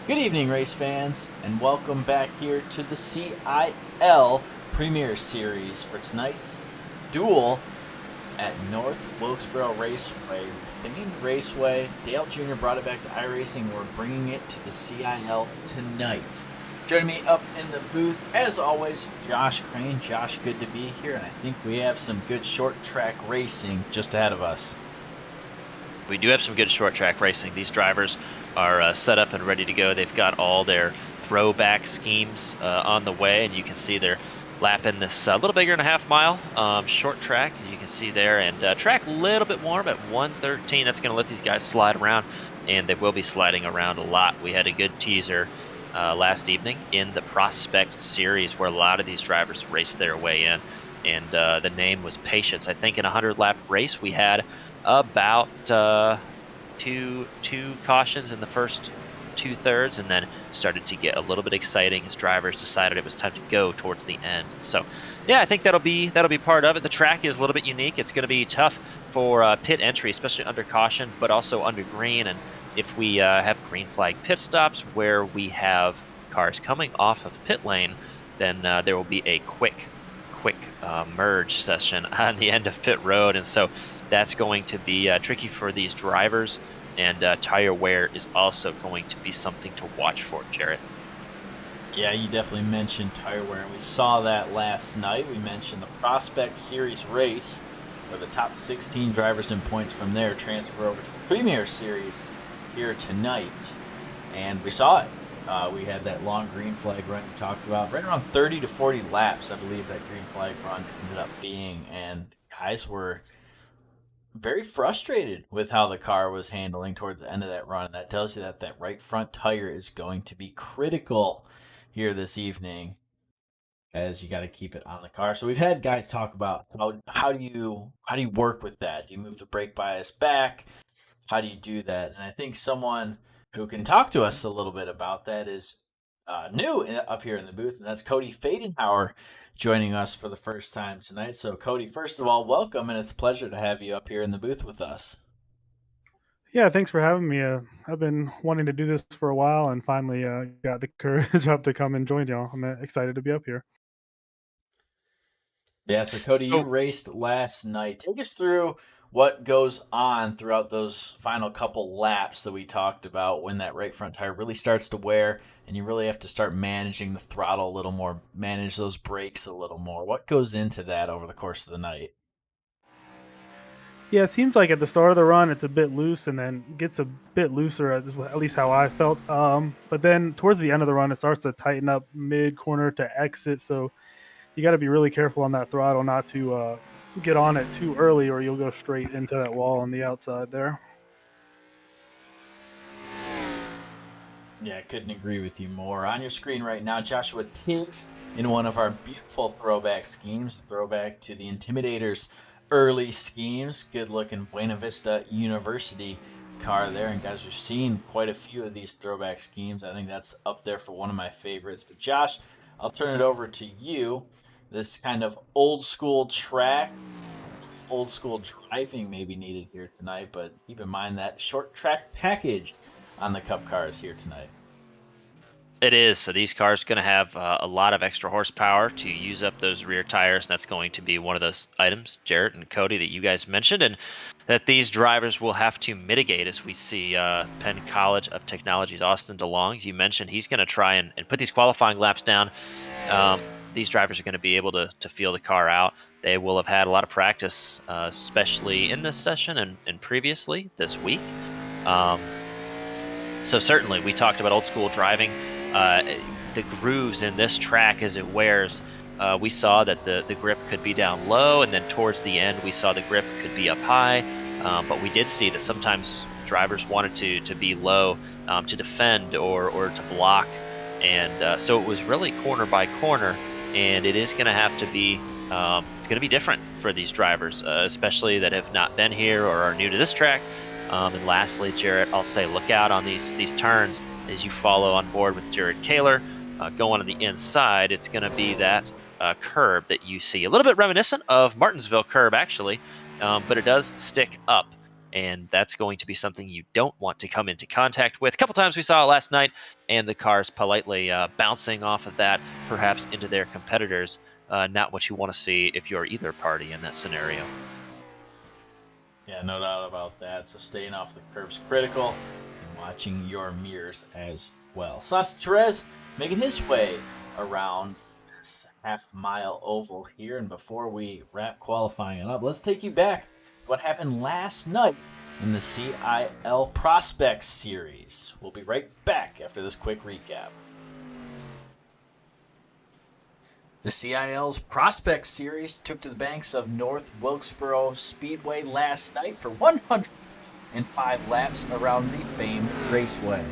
Good evening, race fans, and welcome back here to the CIL Premier Series for tonight's duel at North Wilkesboro Raceway. Famed Raceway, Dale Jr. brought it back to iRacing. We're bringing it to the CIL tonight. Joining me up in the booth, as always, Josh Crane. Josh, good to be here, and I think we have some good short track racing just ahead of us. We do have some good short track racing. These drivers are set up and ready to go. They've got all their throwback schemes on the way, and you can see they're lapping this little bigger than a half mile short track, as you can see there, and track a little bit warm at 113. That's going to let these guys slide around, and they will be sliding around a lot. We had a good teaser last evening in the Prospect Series where a lot of these drivers raced their way in, and the name was Patience. I think in a 100-lap race we had about two cautions in the first 2/3, and then started to get a little bit exciting as drivers decided it was time to go towards the end. So yeah, I think that'll be part of it. The track is a little bit unique. It's going to be tough for pit entry, especially under caution, but also under green. And if we have green flag pit stops where we have cars coming off of pit lane, then there will be a quick merge session on the end of pit road, and so that's going to be tricky for these drivers, and tire wear is also going to be something to watch for, Jarrett. Yeah, you definitely mentioned tire wear, and we saw that last night. We mentioned the Prospect Series race, where the top 16 drivers and points from there transfer over to the Premier Series here tonight, and we saw it. We had that long green flag run you talked about, right around 30 to 40 laps, I believe that green flag run ended up being, and guys were very frustrated with how the car was handling towards the end of that run. That tells you that that right front tire is going to be critical here this evening, as you got to keep it on the car. So we've had guys talk about how do you work with that? Do you move the brake bias back? How do you do that? And I think someone who can talk to us a little bit about that is new up here in the booth, and that's Cody Fadenhauer joining us for the first time tonight. So, Cody, first of all, welcome, and it's a pleasure to have you up here in the booth with us. Yeah, thanks for having me. I've been wanting to do this for a while and finally got the courage up to come and join y'all. I'm excited to be up here. Yeah, so Cody, you So raced last night. Take us through what goes on throughout those final couple laps that we talked about when that right front tire really starts to wear and you really have to start managing the throttle a little more, manage those brakes a little more. What goes into that over the course of the night? Yeah, it seems like at the start of the run it's a bit loose and then gets a bit looser, at least how I felt. But then towards the end of the run, it starts to tighten up mid corner to exit. So you got to be really careful on that throttle not to get on it too early, or you'll go straight into that wall on the outside there. Yeah, I couldn't agree with you more. On your screen right now, Joshua Tiggs in one of our beautiful throwback schemes, throwback to the Intimidators' early schemes. Good looking Buena Vista University car there. And guys, we've seen quite a few of these throwback schemes. I think that's up there for one of my favorites. But Josh, I'll turn it over to you. This kind of old school track, old school driving may be needed here tonight, but keep in mind that short track package on the Cup cars here tonight. it is. So these cars are going to have a lot of extra horsepower to use up those rear tires, and that's going to be one of those items, Jarrett and Cody, that you guys mentioned, and that these drivers will have to mitigate as we see Penn College of Technology's Austin DeLong. You mentioned he's going to try and put these qualifying laps down. These drivers are going to be able to feel the car out. They will have had a lot of practice, especially in this session and previously this week. So certainly, we talked about old school driving. The grooves in this track as it wears, we saw that the grip could be down low, and then towards the end we saw the grip could be up high. But we did see that sometimes drivers wanted to be low to defend or to block, and so it was really corner by corner, and it is going to have to be it's going to be different for these drivers, especially that have not been here or are new to this track. And lastly, Jarrett, I'll say look out on these turns as you follow on board with Jared Kaler. Going on the inside, it's going to be that curb that you see. A little bit reminiscent of Martinsville curb, actually, but it does stick up. and that's going to be something you don't want to come into contact with. A couple times we saw it last night, and the cars politely bouncing off of that, perhaps into their competitors. Not what you want to see if you're either party in that scenario. Yeah, no doubt about that. So staying off the curb's critical and watching your mirrors as well. Santi Perez making his way around this half-mile oval here. And before we wrap qualifying it up, let's take you back to what happened last night in the CIL Prospects Series. We'll be right back after this quick recap. The CIL's Prospect Series took to the banks of North Wilkesboro Speedway last night for 105 laps around the famed raceway.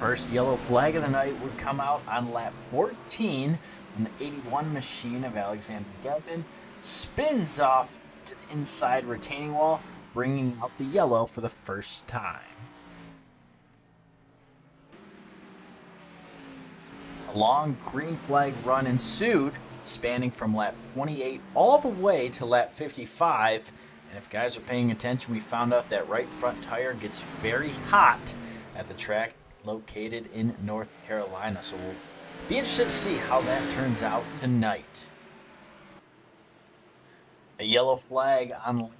First yellow flag of the night would come out on lap 14 when the 81 machine of Alexander Gavin spins off to the inside retaining wall, bringing out the yellow for the first time. A long green flag run ensued, spanning from lap 28 all the way to lap 55. And if guys are paying attention, we found out that right front tire gets very hot at the track located in North Carolina. So we'll be interested to see how that turns out tonight. A yellow flag on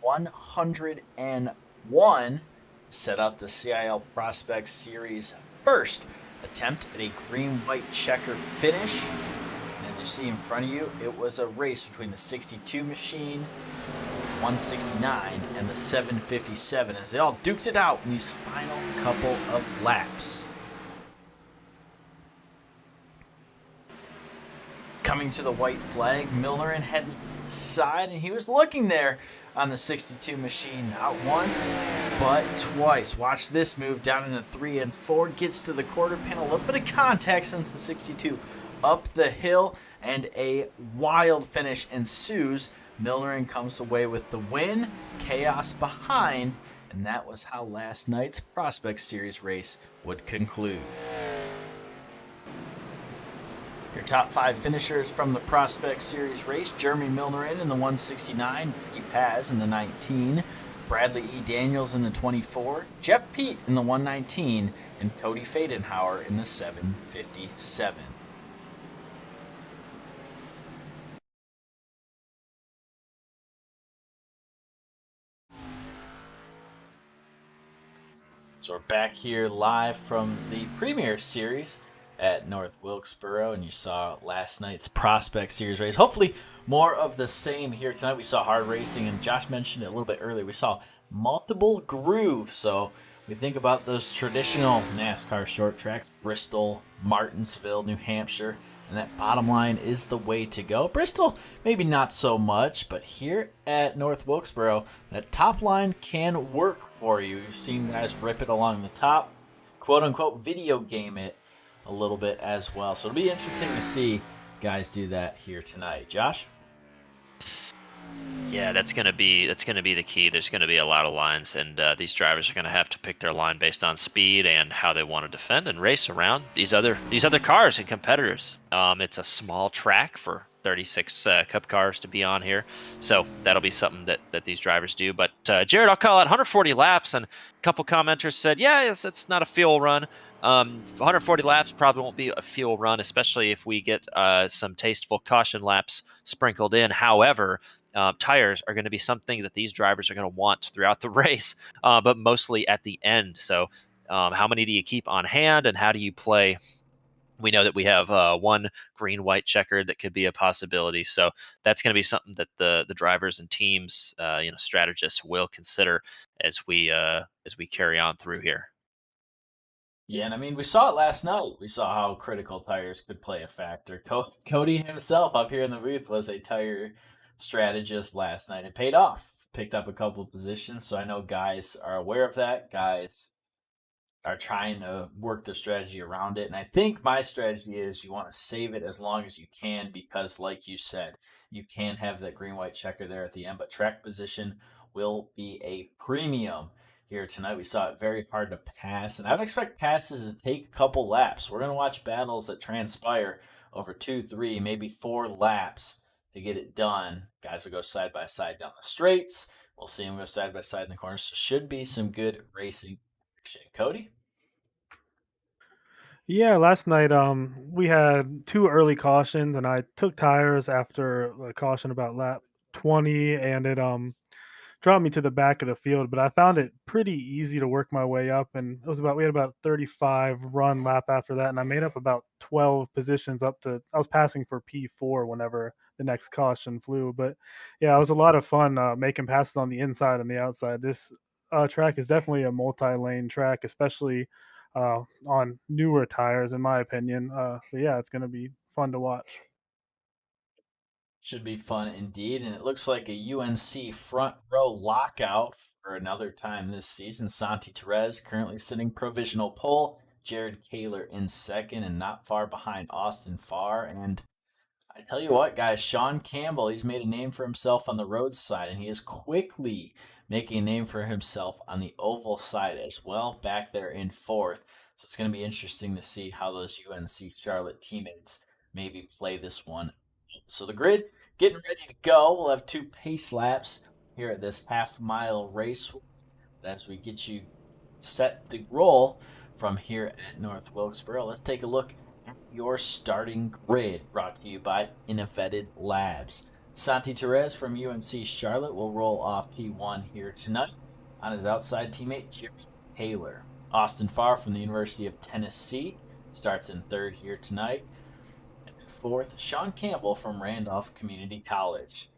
101 set up the CIL Prospect Series first attempt at a green-white checker finish. And as you see in front of you, it was a race between the 62 machine, 169, and the 757 as they all duked it out in these final couple of laps. Coming to the white flag, Milnerin headed side, and he was looking there on the 62 machine, not once, but twice. Watch this move down into 3 and 4, gets to the quarter pin, a little bit of contact since the 62 up the hill, and a wild finish ensues. Milnerin comes away with the win, chaos behind, and that was how last night's Prospect Series race would conclude. Your top 5 finishers from the Prospect Series race: Jeremy Milnerin in the 169, Ricky Paz in the 19, Bradley E. Daniels in the 24, Jeff Pete in the 119, and Cody Fadenhauer in the 757. So we're back here live from the Premier Series at North Wilkesboro, and you saw last night's Prospect Series race. Hopefully more of the same here tonight. We saw hard racing, and Josh mentioned it a little bit earlier. We saw multiple grooves. So we think about those traditional NASCAR short tracks: Bristol, Martinsville, New Hampshire, and that bottom line is the way to go. Bristol, maybe not so much, but here at North Wilkesboro, that top line can work for you. You've seen guys rip it along the top, quote-unquote video game it a little bit as well. So it'll be interesting to see guys do that here tonight. Josh? Yeah, that's gonna be the key. There's gonna be a lot of lines, and these drivers are gonna have to pick their line based on speed and how they want to defend and race around these other cars and competitors. It's a small track for 36 Cup cars to be on here, so that'll be something that these drivers do. But Jared, I'll call out 140 laps, and a couple commenters said, yeah, it's not a fuel run. 140 laps probably won't be a fuel run, especially if we get some tasteful caution laps sprinkled in. However, tires are going to be something that these drivers are going to want throughout the race, but mostly at the end. So how many do you keep on hand, and how do you play? We know that we have one green-white checkered that could be a possibility. So that's going to be something that the drivers and teams, strategists will consider as we carry on through here. Yeah, and I mean, we saw it last night. We saw how critical tires could play a factor. Cody himself up here in the booth was a tire strategist last night. It paid off. Picked up a couple of positions, so I know guys are aware of that. Guys are trying to work their strategy around it. And I think my strategy is you want to save it as long as you can because, like you said, you can have that green-white checker there at the end, but track position will be a premium here tonight. We saw it very hard to pass, and I would expect passes to take a couple laps. We're going to watch battles that transpire over 2, 3, maybe 4 laps to get it done. Guys will go side by side down the straights. We'll see them go side by side in the corners. So should be some good racing action. Cody? Yeah, last night we had 2 early cautions, and I took tires after a caution about lap 20, and it dropped me to the back of the field. But I found it pretty easy to work my way up, and it was about we had about 35 run lap after that, and I made up about 12 positions up to. I was passing for P4 whenever the next caution flew. But yeah, it was a lot of fun making passes on the inside and the outside. This track is definitely a multi-lane track, especially on newer tires, in my opinion. But yeah, it's going to be fun to watch. Should be fun indeed. And it looks like a UNC front row lockout for another time this season. Santi Perez currently sitting provisional pole. Jared Kaler in second and not far behind Austin Farr. And I tell you what, guys, Sean Campbell, he's made a name for himself on the road side, and he is quickly making a name for himself on the oval side as well, back there in fourth. So it's going to be interesting to see how those UNC Charlotte teammates maybe play this one. So the grid getting ready to go. We'll have 2 pace laps here at this half-mile race as we get you set to roll from here at North Wilkesboro. Let's take a look at your starting grid, brought to you by InnoVetted Labs. Santi Perez from UNC Charlotte will roll off P1 here tonight on his outside teammate, Jared Kaler. Austin Farr from the University of Tennessee starts in third here tonight. Fourth, Sean Campbell from Randolph Community College.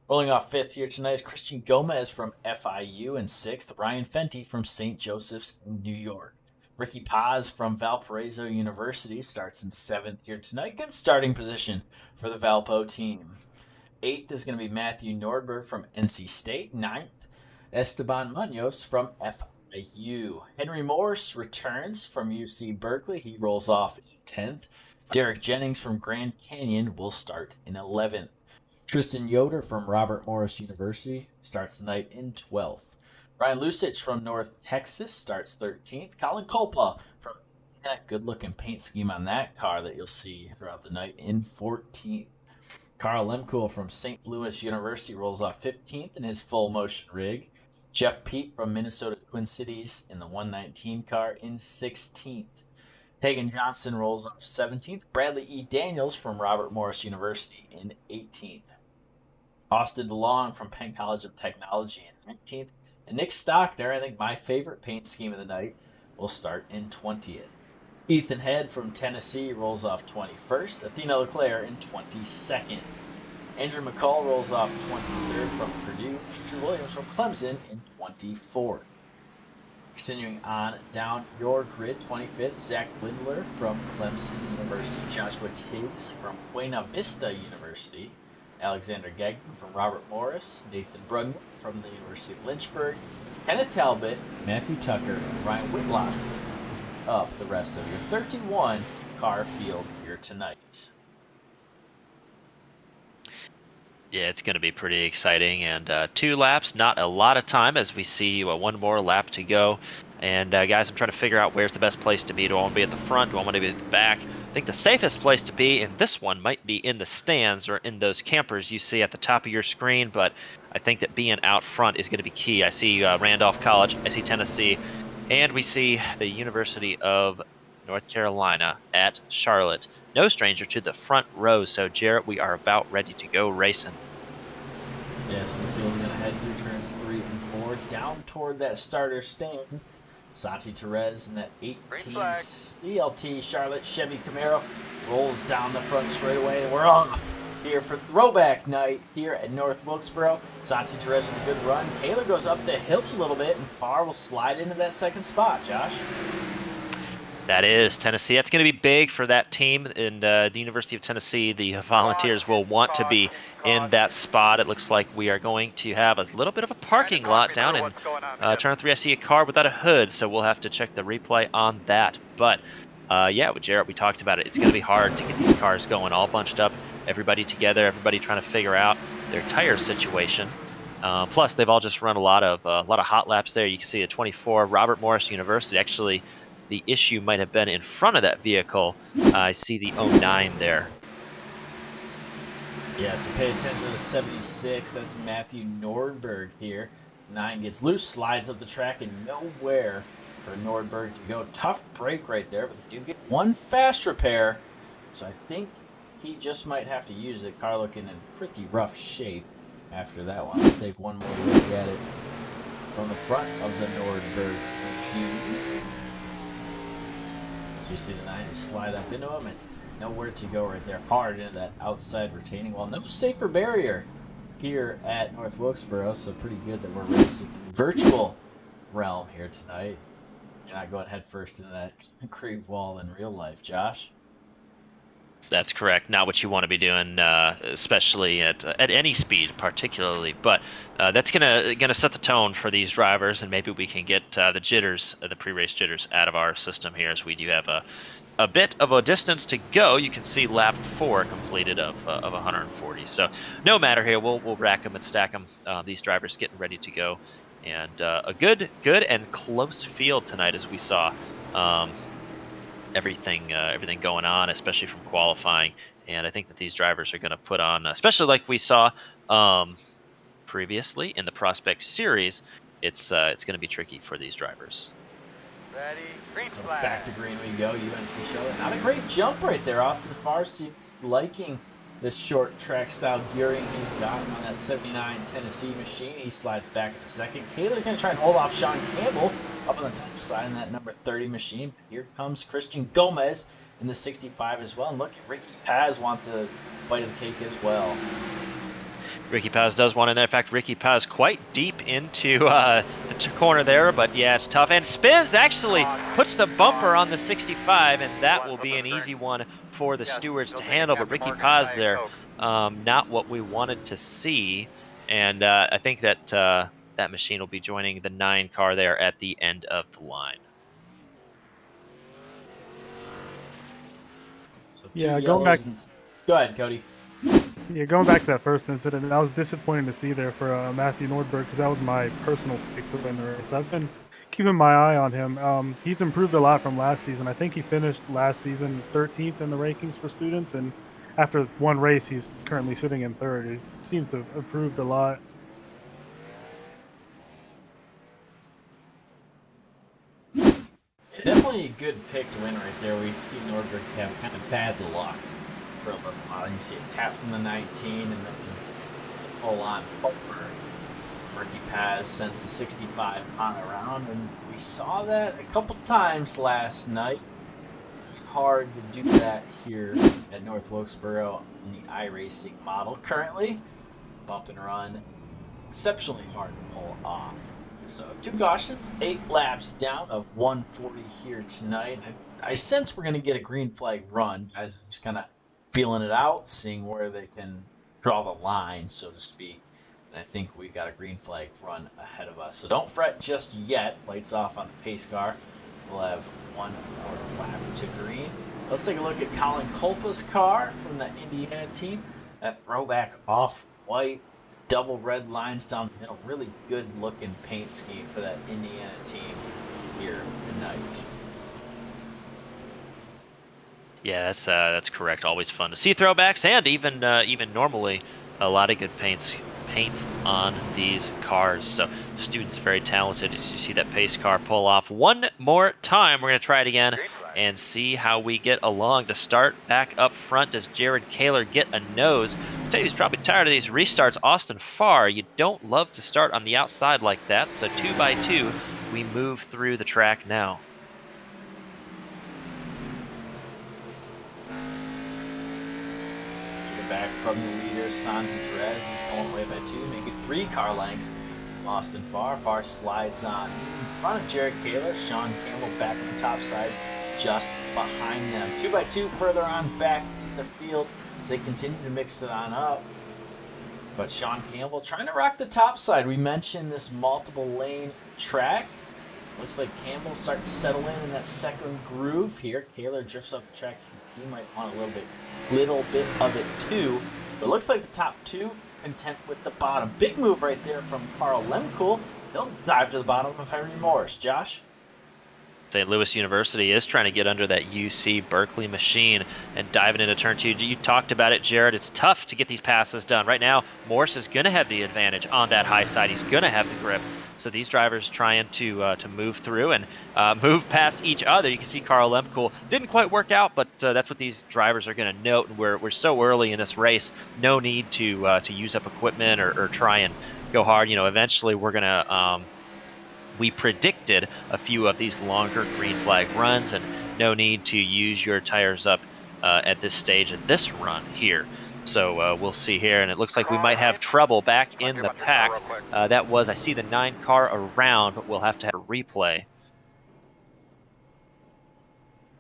Rolling off fifth here tonight is Christian Gomez from FIU, and sixth, Ryan Fenty from St. Joseph's in New York. Ricky Paz from Valparaiso University starts in seventh here tonight. Good starting position for the Valpo team. Eighth is going to be Matthew Nordberg from NC State. Ninth, Esteban Munoz from FIU. Henry Morse returns from UC Berkeley. He rolls off in 10th. Derek Jennings from Grand Canyon will start in 11th. Tristan Yoder from Robert Morris University starts the night in 12th. Ryan Lusich from North Texas starts 13th. Colin Kolpa from good-looking paint scheme on that car that you'll see throughout the night in 14th. Carl Lemkuhl from St. Louis University rolls off 15th in his full motion rig. Jeff Peet from Minnesota Twin Cities in the 119 car in 16th. Hagan Johnson rolls off 17th. Bradley E. Daniels from Robert Morris University in 18th. Austin DeLong from Penn College of Technology in 19th. And Nick Stockner, I think my favorite paint scheme of the night, will start in 20th. Ethan Head from Tennessee rolls off 21st. Athena LeClaire in 22nd. Andrew McCall rolls off 23rd from Purdue. Andrew Williams from Clemson in 24th. Continuing on down your grid, 25th, Zach Lindler from Clemson University. Joshua Tiggs from Buena Vista University. Alexander Gagnon from Robert Morris. Nathan Brugman from the University of Lynchburg. Kenneth Talbot, Matthew Tucker, and Ryan Whitlock up the rest of your 31 car field here tonight. Yeah, it's going to be pretty exciting, and 2 laps, not a lot of time as we see 1 more lap to go. And guys, I'm trying to figure out where's the best place to be. Do I want to be at the front? Do I want to be at the back? I think the safest place to be in this one might be in the stands or in those campers you see at the top of your screen, but I think that being out front is going to be key. I see Randolph College, I see Tennessee, and we see the University of North Carolina at Charlotte. No stranger to the front row. So, Jarrett, we are about ready to go racing. Yes, the field is going to head through turns 3 and 4, down toward that starter stand. Santi Perez in that 18 ELT Charlotte Chevy Camaro rolls down the front straightaway, and we're off here for throwback night here at North Wilkesboro. Santi Perez with a good run. Kaler goes up the hill a little bit, and Farr will slide into that second spot, Josh. That is Tennessee. That's going to be big for that team. And the University of Tennessee, the Volunteers will want to be in that spot. It looks like we are going to have a little bit of a parking lot down in turn 3. I see a car without a hood, so we'll have to check the replay on that. But yeah, with Jarrett, we talked about it. It's going to be hard to get these cars going all bunched up, everybody together, everybody trying to figure out their tire situation. Plus, they've all just run a lot of hot laps there. You can see the 24 Robert Morris University. Actually, the issue might have been in front of that vehicle. I see the 09 there. Yeah, so pay attention to the 76. That's Matthew Nordberg here. 9 gets loose, slides up the track, and nowhere for Nordberg to go. Tough break right there, but they do get one fast repair. So I think he just might have to use it. Car looking in pretty rough shape after that one. Let's take one more look at it from the front of the Nordberg machine. So you see the 9 slide up into him, and nowhere to go right there. Hard into that outside retaining wall. No safer barrier here at North Wilkesboro, so pretty good that we're racing virtual realm here tonight. You're not going head first into that concrete wall in real life, Josh. That's correct. Not what you want to be doing, especially at any speed, particularly. But that's gonna set the tone for these drivers, and maybe we can get the jitters, the pre-race jitters, out of our system here, as we do have a bit of a distance to go. You can see lap 4 completed of 140. So no matter here, we'll rack them and stack them. These drivers getting ready to go, and a good and close field tonight, as we saw. Everything going on, especially from qualifying, and I think that these drivers are going to put on, especially like we saw previously in the Prospect Series. It's going to be tricky for these drivers. Ready, green So flag. back to green we go. UNC Charlotte. Not a great jump right there. Austin Farsi liking this short track style gearing he's got on that 79 Tennessee machine. He slides back in a second. Kaler's going to try and hold off Sean Campbell up on the top side in that number 30 machine. But here comes Christian Gomez in the 65 as well. And look, Ricky Paz wants a bite of the cake as well. Ricky Paz does want in there. In fact, Ricky Paz quite deep into the corner there, but yeah, it's tough. And spins, actually puts the bumper on the 65, and that will be an easy one for the stewards to handle. But Ricky Paz there, not what we wanted to see. And I think that that machine will be joining the 9 car there at the end of the line. So Yeah, going back. Go ahead, Cody. Yeah, going back to that first incident, that was disappointing to see there for Matthew Nordberg, because that was my personal pick to win the race. I've been keeping my eye on him. He's improved a lot from last season. I think he finished last season 13th in the rankings for students, and after one race, he's currently sitting in 3rd. He seems to have improved a lot. Definitely a good pick to win right there. We see Nordberg have kind of bad luck for a little while. You see a tap from the 19 and then the full-on bumper. Ricky Paz sends the 65 on around, and we saw that a couple times last night. Hard to do that here at North Wilkesboro in the iRacing model currently. Bump and run, exceptionally hard to pull off. So 2 cautions, 8 laps down of 140 here tonight. I sense we're going to get a green flag run. Guys are just kind of feeling it out, seeing where they can draw the line, so to speak. And I think we've got a green flag run ahead of us. So don't fret just yet. Lights off on the pace car. We'll have 1 more lap to green. Let's take a look at Colin Kolpa's car from the Indiana team. That throwback off-white, double red lines down the middle. Really good looking paint scheme for that Indiana team here tonight. Yeah, that's correct. Always fun to see throwbacks, and even normally a lot of good paints on these cars. So students very talented. As you see that pace car pull off one more time, we're gonna try it again and see how we get along. To start back up front, does Jared Kaler get a nose? I'll tell you, he's probably tired of these restarts. Austin Farr, you don't love to start on the outside like that. So 2 by 2, we move through the track now. Back from the leader, Santi Perez. He's pulling away by 2, maybe 3 car lengths. Austin Farr. Farr slides on in front of Jared Kaler. Sean Campbell back on the top side, just behind them. 2 by 2 further on back in the field as they continue to mix it on up. But Sean Campbell trying to rock the top side. We mentioned this multiple lane track. Looks like Campbell starting to settle in that second groove here. Kaler drifts up the track. He might want a little bit of it too. But it looks like the top 2 content with the bottom. Big move right there from Carl Lemkuhl. He'll dive to the bottom of Henry Morris. Josh? St. Louis University is trying to get under that UC Berkeley machine and diving into turn 2. You talked about it, Jared. It's tough to get these passes done. Right now, Morse is going to have the advantage on that high side. He's going to have the grip. So these drivers trying to move through and move past each other. You can see Carl Lemkool didn't quite work out, but that's what these drivers are going to note. And we're so early in this race, no need to use up equipment or try and go hard. Eventually we're going to we predicted a few of these longer green flag runs, and no need to use your tires up at this stage of this run here. So we'll see here, and it looks like we might have trouble back in the pack. That was, I see the 9 car around, but we'll have to have a replay.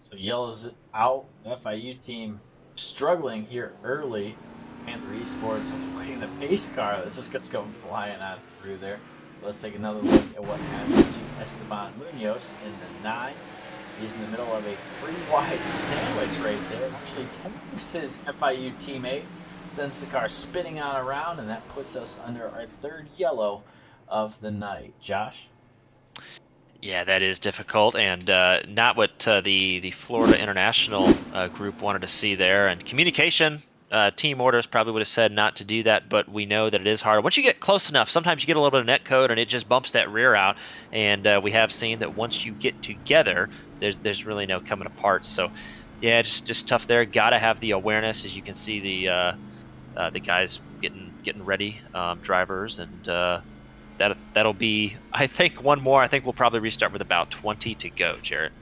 So yellow's out. FIU team struggling here early. Panther Esports avoiding the pace car. This is going to come flying on through there. Let's take another look at what happened to Esteban Munoz in the 9. He's in the middle of a 3-wide sandwich right there. Actually tags his FIU teammate, sends the car spinning on around, and that puts us under our 3rd yellow of the night. Josh? Yeah, that is difficult, and not what the Florida International group wanted to see there. And communication, team orders probably would have said not to do that, but we know that it is hard. Once you get close enough, sometimes you get a little bit of net code and it just bumps that rear out. And we have seen that once you get together, there's really no coming apart. So yeah, just tough there. Got to have the awareness, as you can see the guys getting ready, drivers, and that'll be, I think, one more. I think we'll probably restart with about 20 to go, Jarrett.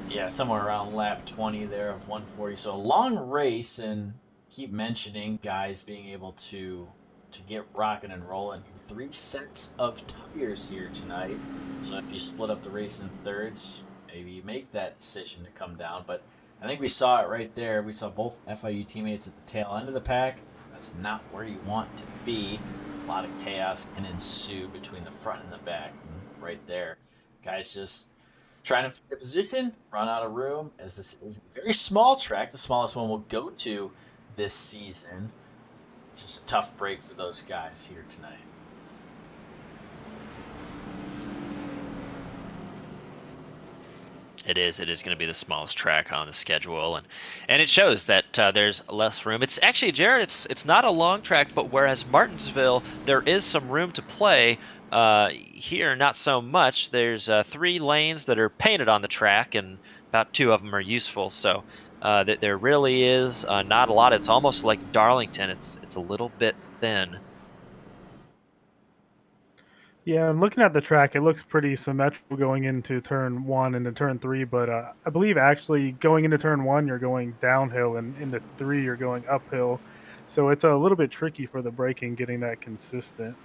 Yeah, somewhere around lap 20 there of 140. So a long race, and keep mentioning guys being able to get rocking and rolling. 3 sets of tires here tonight. So if you split up the race in thirds, maybe you make that decision to come down. But I think we saw it right there. We saw both FIU teammates at the tail end of the pack. That's not where you want to be. A lot of chaos can ensue between the front and the back. And right there, guys just trying to find a position, run out of room, as this is a very small track, the smallest one we'll go to this season. It's just a tough break for those guys here tonight. It is going to be the smallest track on the schedule, and it shows that there's less room. It's actually, Jared, it's not a long track, but whereas Martinsville, there is some room to play, here not so much. There's 3 lanes that are painted on the track, and about 2 of them are useful. So that there really is not a lot. It's almost like Darlington. It's a little bit thin. Yeah, and looking at the track, it looks pretty symmetrical going into turn 1 and into turn 3, but I believe actually going into turn 1, you're going downhill, and into 3, you're going uphill. So it's a little bit tricky for the braking, getting that consistent.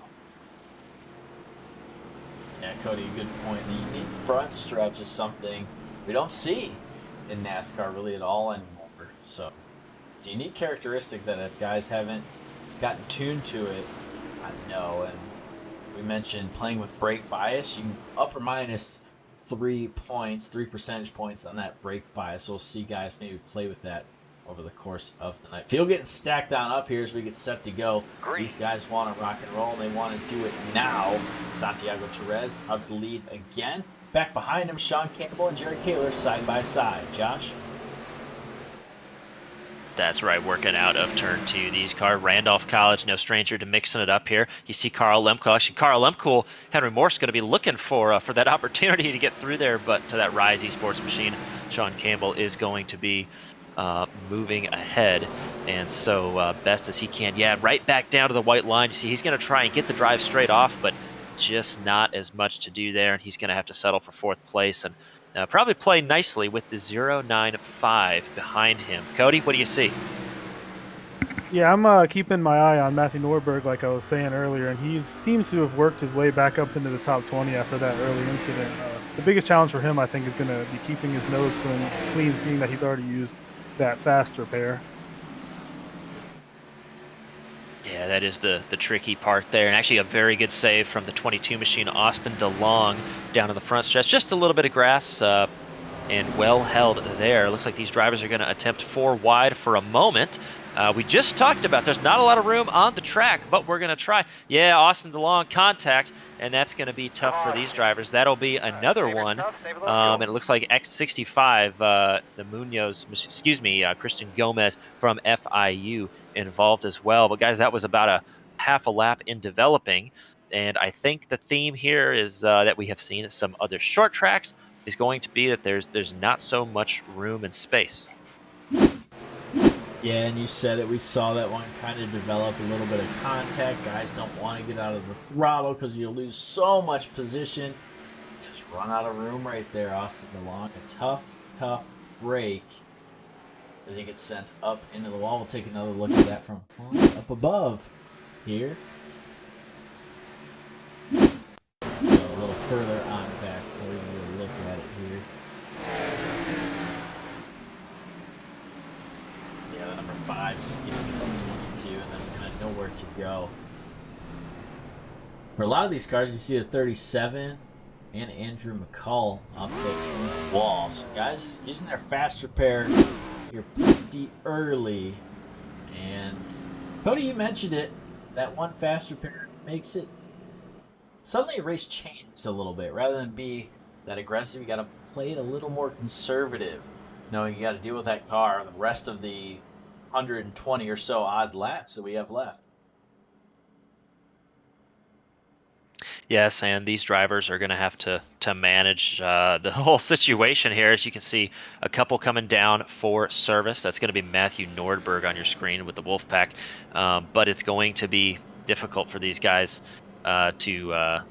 Yeah, Cody, good point. The unique front stretch is something we don't see in NASCAR really at all anymore. So it's a unique characteristic that if guys haven't gotten tuned to it, I know. And we mentioned playing with brake bias. You can up or minus 3 points, 3 percentage points on that brake bias. So we'll see guys maybe play with that over the course of the night. Field getting stacked on up here as we get set to go. These guys want to rock and roll, and they want to do it now. Santiago Perez out to the lead again. Back behind him, Sean Campbell and Jerry Kaler side by side. Josh? That's right, working out of turn 2. These cars, Randolph College, no stranger to mixing it up here. You see Carl Lemkool. Actually, Carl Lemkool, Henry Morse going to be looking for that opportunity to get through there, but to that Rise Esports machine, Sean Campbell is going to be moving ahead, and so best as he can. Yeah, right back down to the white line. You see, he's going to try and get the drive straight off, but just not as much to do there, and he's going to have to settle for 4th place and probably play nicely with the 0.95 behind him. Cody, what do you see? Yeah, I'm keeping my eye on Matthew Norberg, like I was saying earlier, and he seems to have worked his way back up into the top 20 after that early incident. The biggest challenge for him, I think, is going to be keeping his nose clean, seeing that he's already used that faster pair. Yeah, that is the tricky part there, and actually a very good save from the 22 machine, Austin DeLong, down in the front stretch. Just a little bit of grass and well held there. Looks like these drivers are going to attempt 4 wide for a moment. We just talked about there's not a lot of room on the track, but we're going to try. Yeah, Austin DeLong contact, and that's going to be tough for these drivers. That'll be another one. And it looks like X65, the Munoz, excuse me, Christian Gomez from FIU involved as well. But guys, that was about a half a lap in developing. And I think the theme here is that we have seen at some other short tracks is going to be that there's not so much room and space. Yeah, and you said it. We saw that one kind of develop a little bit of contact. Guys don't want to get out of the throttle because you'll lose so much position. Just run out of room right there, Austin DeLong. A tough break as he gets sent up into the wall. We'll take another look at that from up above here. So a little further on back for you to look at it here. Yeah, the number 5 just getting about 22, and then kind of nowhere to go. For a lot of these cars, you see the 37 and Andrew McCall up the wall. So guys using their fast repair here pretty early. And Cody, you mentioned it. That one fast repair makes it suddenly a race changes a little bit. Rather than be that aggressive, you got to play it a little more conservative. Knowing you got to deal with that car the rest of the 120 or so odd laps that we have left. Yes, and these drivers are going to have to manage the whole situation here. As you can see, a couple coming down for service. That's going to be Matthew Nordberg on your screen with the Wolfpack. But it's going to be difficult for these guys to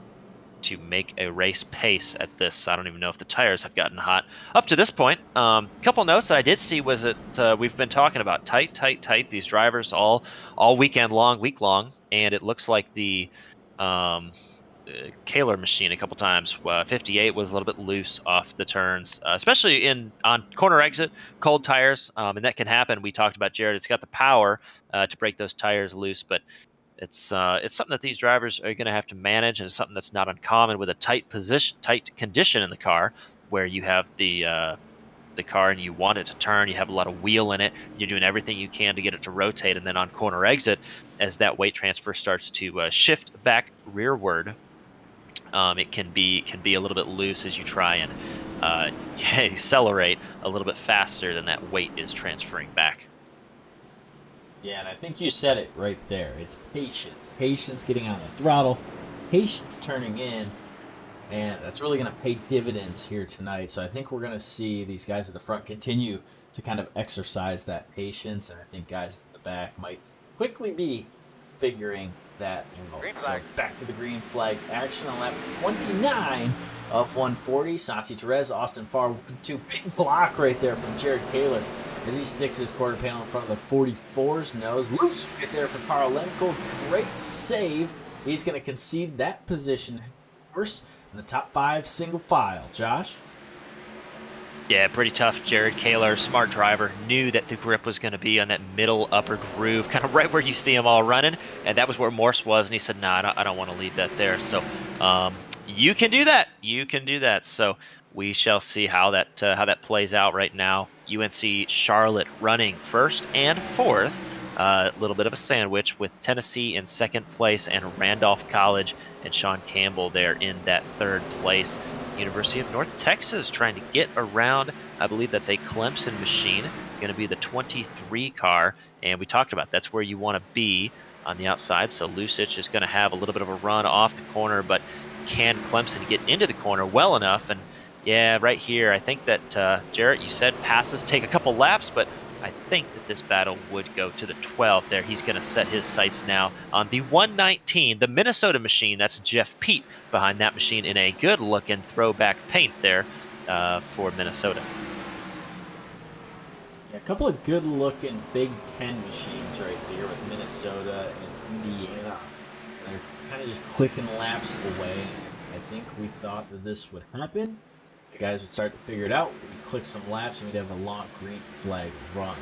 make a race pace at this. I don't even know if the tires have gotten hot up to this point. Couple notes that I did see was that we've been talking about tight. These drivers all weekend long, week long, and it looks like the Kaler machine a couple times. 58 was a little bit loose off the turns, especially on corner exit, cold tires, and that can happen. We talked about Jared. It's got the power to break those tires loose, but it's something that these drivers are going to have to manage, and it's something that's not uncommon with a tight condition in the car, where you have the car and you want it to turn, you have a lot of wheel in it, you're doing everything you can to get it to rotate, and then on corner exit, as that weight transfer starts to shift back rearward, it can be a little bit loose as you try and accelerate a little bit faster than that weight is transferring back. Yeah, and I think you said it right there. It's patience. Patience getting on the throttle, patience turning in, and that's really going to pay dividends here tonight. So I think we're going to see these guys at the front continue to kind of exercise that patience, and I think guys at the back might quickly be figuring that out. So back to the green flag action on lap 29 of 140. Santi Perez, Austin Farr, 1-2. Big block right there from Jared Kaler as he sticks his quarter panel in front of the 44's nose. Loose right there for Carl Lemko. Great save. He's going to concede that position first in the top 5 single file. Josh? Yeah, pretty tough. Jared Kaler, smart driver, knew that the grip was going to be on that middle upper groove, kind of right where you see them all running, and that was where Morse was, and he said, nah, I don't want to leave that there. So you can do that. You can do that. So we shall see how that plays out right now. UNC Charlotte running first and fourth. A little bit of a sandwich with Tennessee in second place and Randolph College and Sean Campbell there in that third place. University of North Texas trying to get around. I believe that's a Clemson machine, going to be the 23 car, and we talked about that's where you want to be on the outside. So Lusich is going to have a little bit of a run off the corner, but can Clemson get into the corner well enough? And yeah, right here, I think that Jarrett, you said passes take a couple laps, but I think that this battle would go to the 12 there. He's going to set his sights now on the 119, the Minnesota machine. That's Jeff Pete behind that machine in a good-looking throwback paint there for Minnesota. Yeah, a couple of good-looking Big Ten machines right there with Minnesota and Indiana. They're kind of just clicking laps away. I think we thought that this would happen. The guys would start to figure it out. We'd click some laps and we'd have a long green flag run.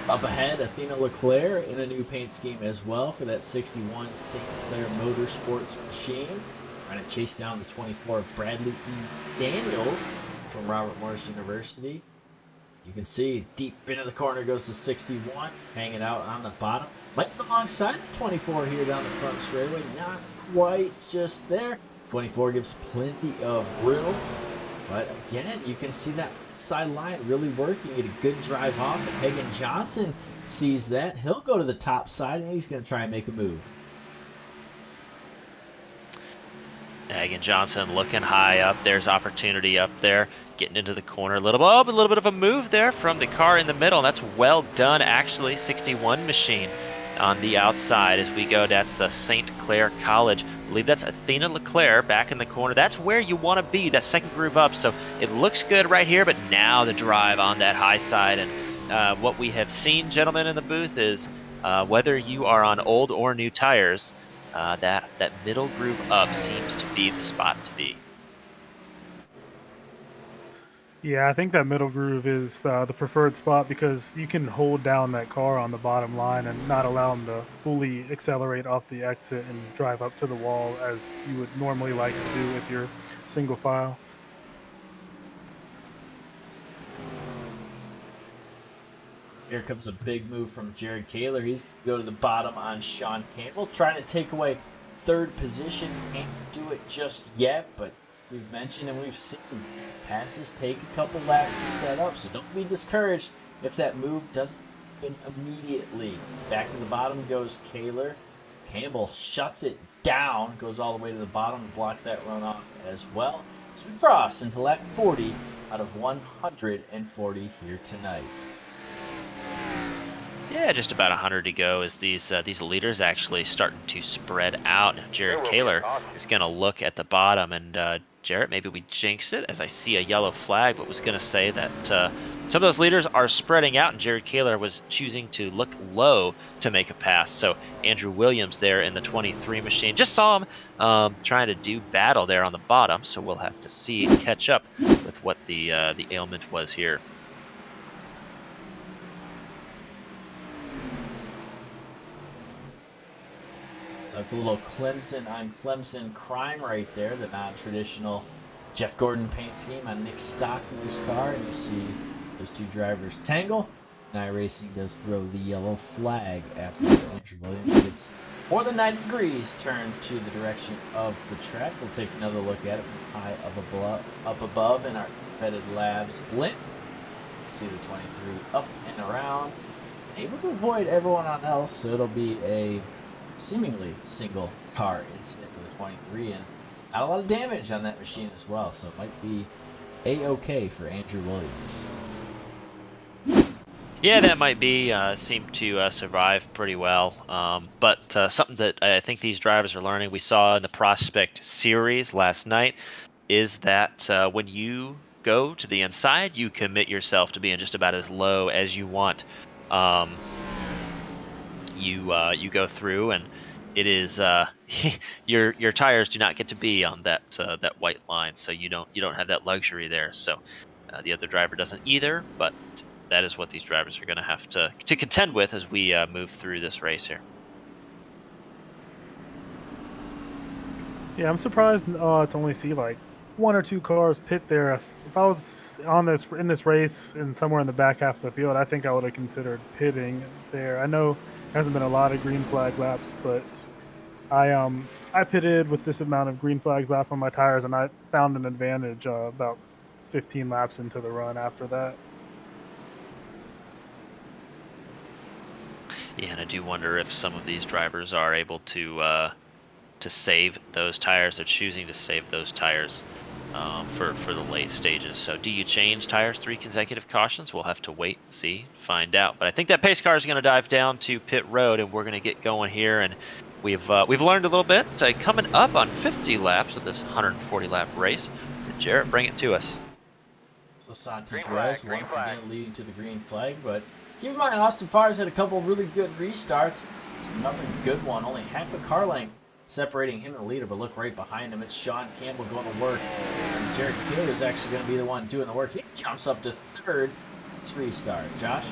Up ahead, Athena Leclerc in a new paint scheme as well for that 61 St. Clair Motorsports machine. Trying to chase down the 24 of Bradley E. Daniels from Robert Morris University. You can see deep into the corner goes the 61, hanging out on the bottom. Might be alongside the 24 here down the front straightaway. Not quite just there. 24 gives plenty of room. But again, you can see that side line really working. Get a good drive off. And Hagen Johnson sees that. He'll go to the top side, and he's going to try and make a move. Hagen Johnson looking high up. There's opportunity up there. Getting into the corner a little bit of a move there from the car in the middle. That's well done, actually. 61 machine on the outside as we go. That's St. Clair College. I believe that's Athena LeClaire back in the corner. That's where you want to be, that second groove up. So it looks good right here, but now the drive on that high side. And what we have seen, gentlemen, in the booth is whether you are on old or new tires, that middle groove up seems to be the spot to be. Yeah, I think that middle groove is the preferred spot because you can hold down that car on the bottom line and not allow them to fully accelerate off the exit and drive up to the wall as you would normally like to do with your single file. Here comes a big move from Jared Kaler. He's going to go to the bottom on Sean Campbell, trying to take away third position. Can't do it just yet, but we've mentioned and we've seen passes take a couple laps to set up, so don't be discouraged if that move doesn't happen immediately. Back to the bottom goes Kaler. Campbell shuts it down, goes all the way to the bottom to block that runoff as well. So we cross into lap 40 out of 140 here tonight. Yeah, just about 100 to go as these leaders actually starting to spread out. Now Jared Kaler is going to look at the bottom, and Jarrett, maybe we jinxed it as I see a yellow flag, but was going to say that some of those leaders are spreading out, and Jared Kaler was choosing to look low to make a pass. So Andrew Williams there in the 23 machine. Just saw him trying to do battle there on the bottom, so we'll have to see and catch up with what the ailment was here. So it's a little Clemson on Clemson crime right there, the non-traditional Jeff Gordon paint scheme on Nick Stockner's car. And you see those two drivers tangle. iRacing does throw the yellow flag after Andrew Williams gets more than 90 degrees turned to the direction of the track. We'll take another look at it from high up above in our InnoVetted Labs blimp. See the 23 up and around, able to avoid everyone else, so it'll be a seemingly single car incident for the 23, and not a lot of damage on that machine as well, so it might be a-okay for Andrew Williams. Yeah, that might be. Seemed to survive pretty well. But something that I think these drivers are learning, we saw in the Prospect Series last night, is that when you go to the inside, you commit yourself to being just about as low as you want. You go through, and it is your tires do not get to be on that white line, so you don't have that luxury there. So the other driver doesn't either, but that is what these drivers are going to have to contend with as we move through this race here. Yeah, I'm surprised to only see like one or two cars pit there. If I was in this race and somewhere in the back half of the field, I think I would have considered pitting there. I know there hasn't been a lot of green flag laps, but I pitted with this amount of green flags lap on my tires, and I found an advantage about 15 laps into the run after that. Yeah, and I do wonder if some of these drivers are able to save those tires. They're choosing to save those tires for the late stages. So do you change tires 3 consecutive cautions? We'll have to wait, see, find out. But I think that pace car is going to dive down to pit road, and we're going to get going here. And we've learned a little bit. Coming up on 50 laps of this 140 lap race. Jarrett, bring it to us. So Santos Reyes once again leading to the green flag, but keep in mind Austin Farr's had a couple really good restarts. It's another good one, only half a car length separating him and the leader, but look right behind him. It's Sean Campbell going to work, and Jared Kaler is actually going to be the one doing the work. He jumps up to third. Let's restart. Josh?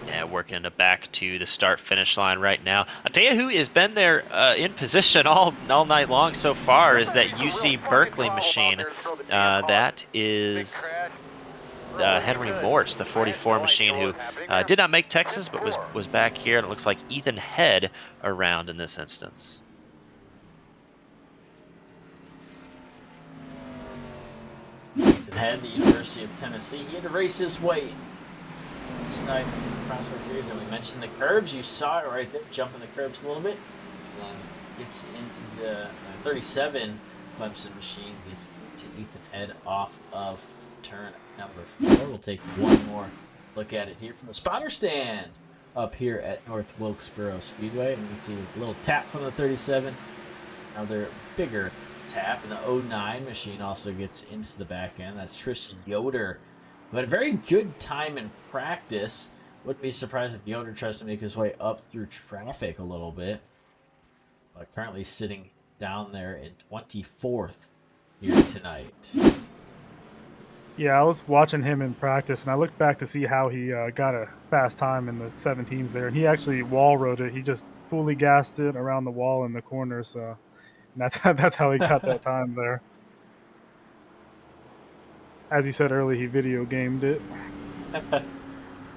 Yeah, working back to the start-finish line right now. I'll tell you who has been there in position all night long so far is that UC Berkeley machine. That is Henry Morse, the 44 machine, who did not make Texas, but was back here, and it looks like Ethan Head around in this instance. Ethan Head, the University of Tennessee, he had to race his way this night in the Prospect Series, and we mentioned the curbs. You saw it right there, jumping the curbs a little bit. Gets into the 37 Clemson machine, gets into Ethan Head off of turn number 4. We'll take one more look at it here from the spotter stand up here at North Wilkesboro Speedway. And we see a little tap from the 37, another bigger tap, and the 09 machine also gets into the back end. That's Tristan Yoder, who had a very good time in practice. Wouldn't be surprised if Yoder tries to make his way up through traffic a little bit. But currently sitting down there in 24th here tonight. Yeah, I was watching him in practice, and I looked back to see how he got a fast time in the 17s there. And he actually wall rode it. He just fully gassed it around the wall in the corner. So and that's how he got that time there. As you said earlier, he video gamed it.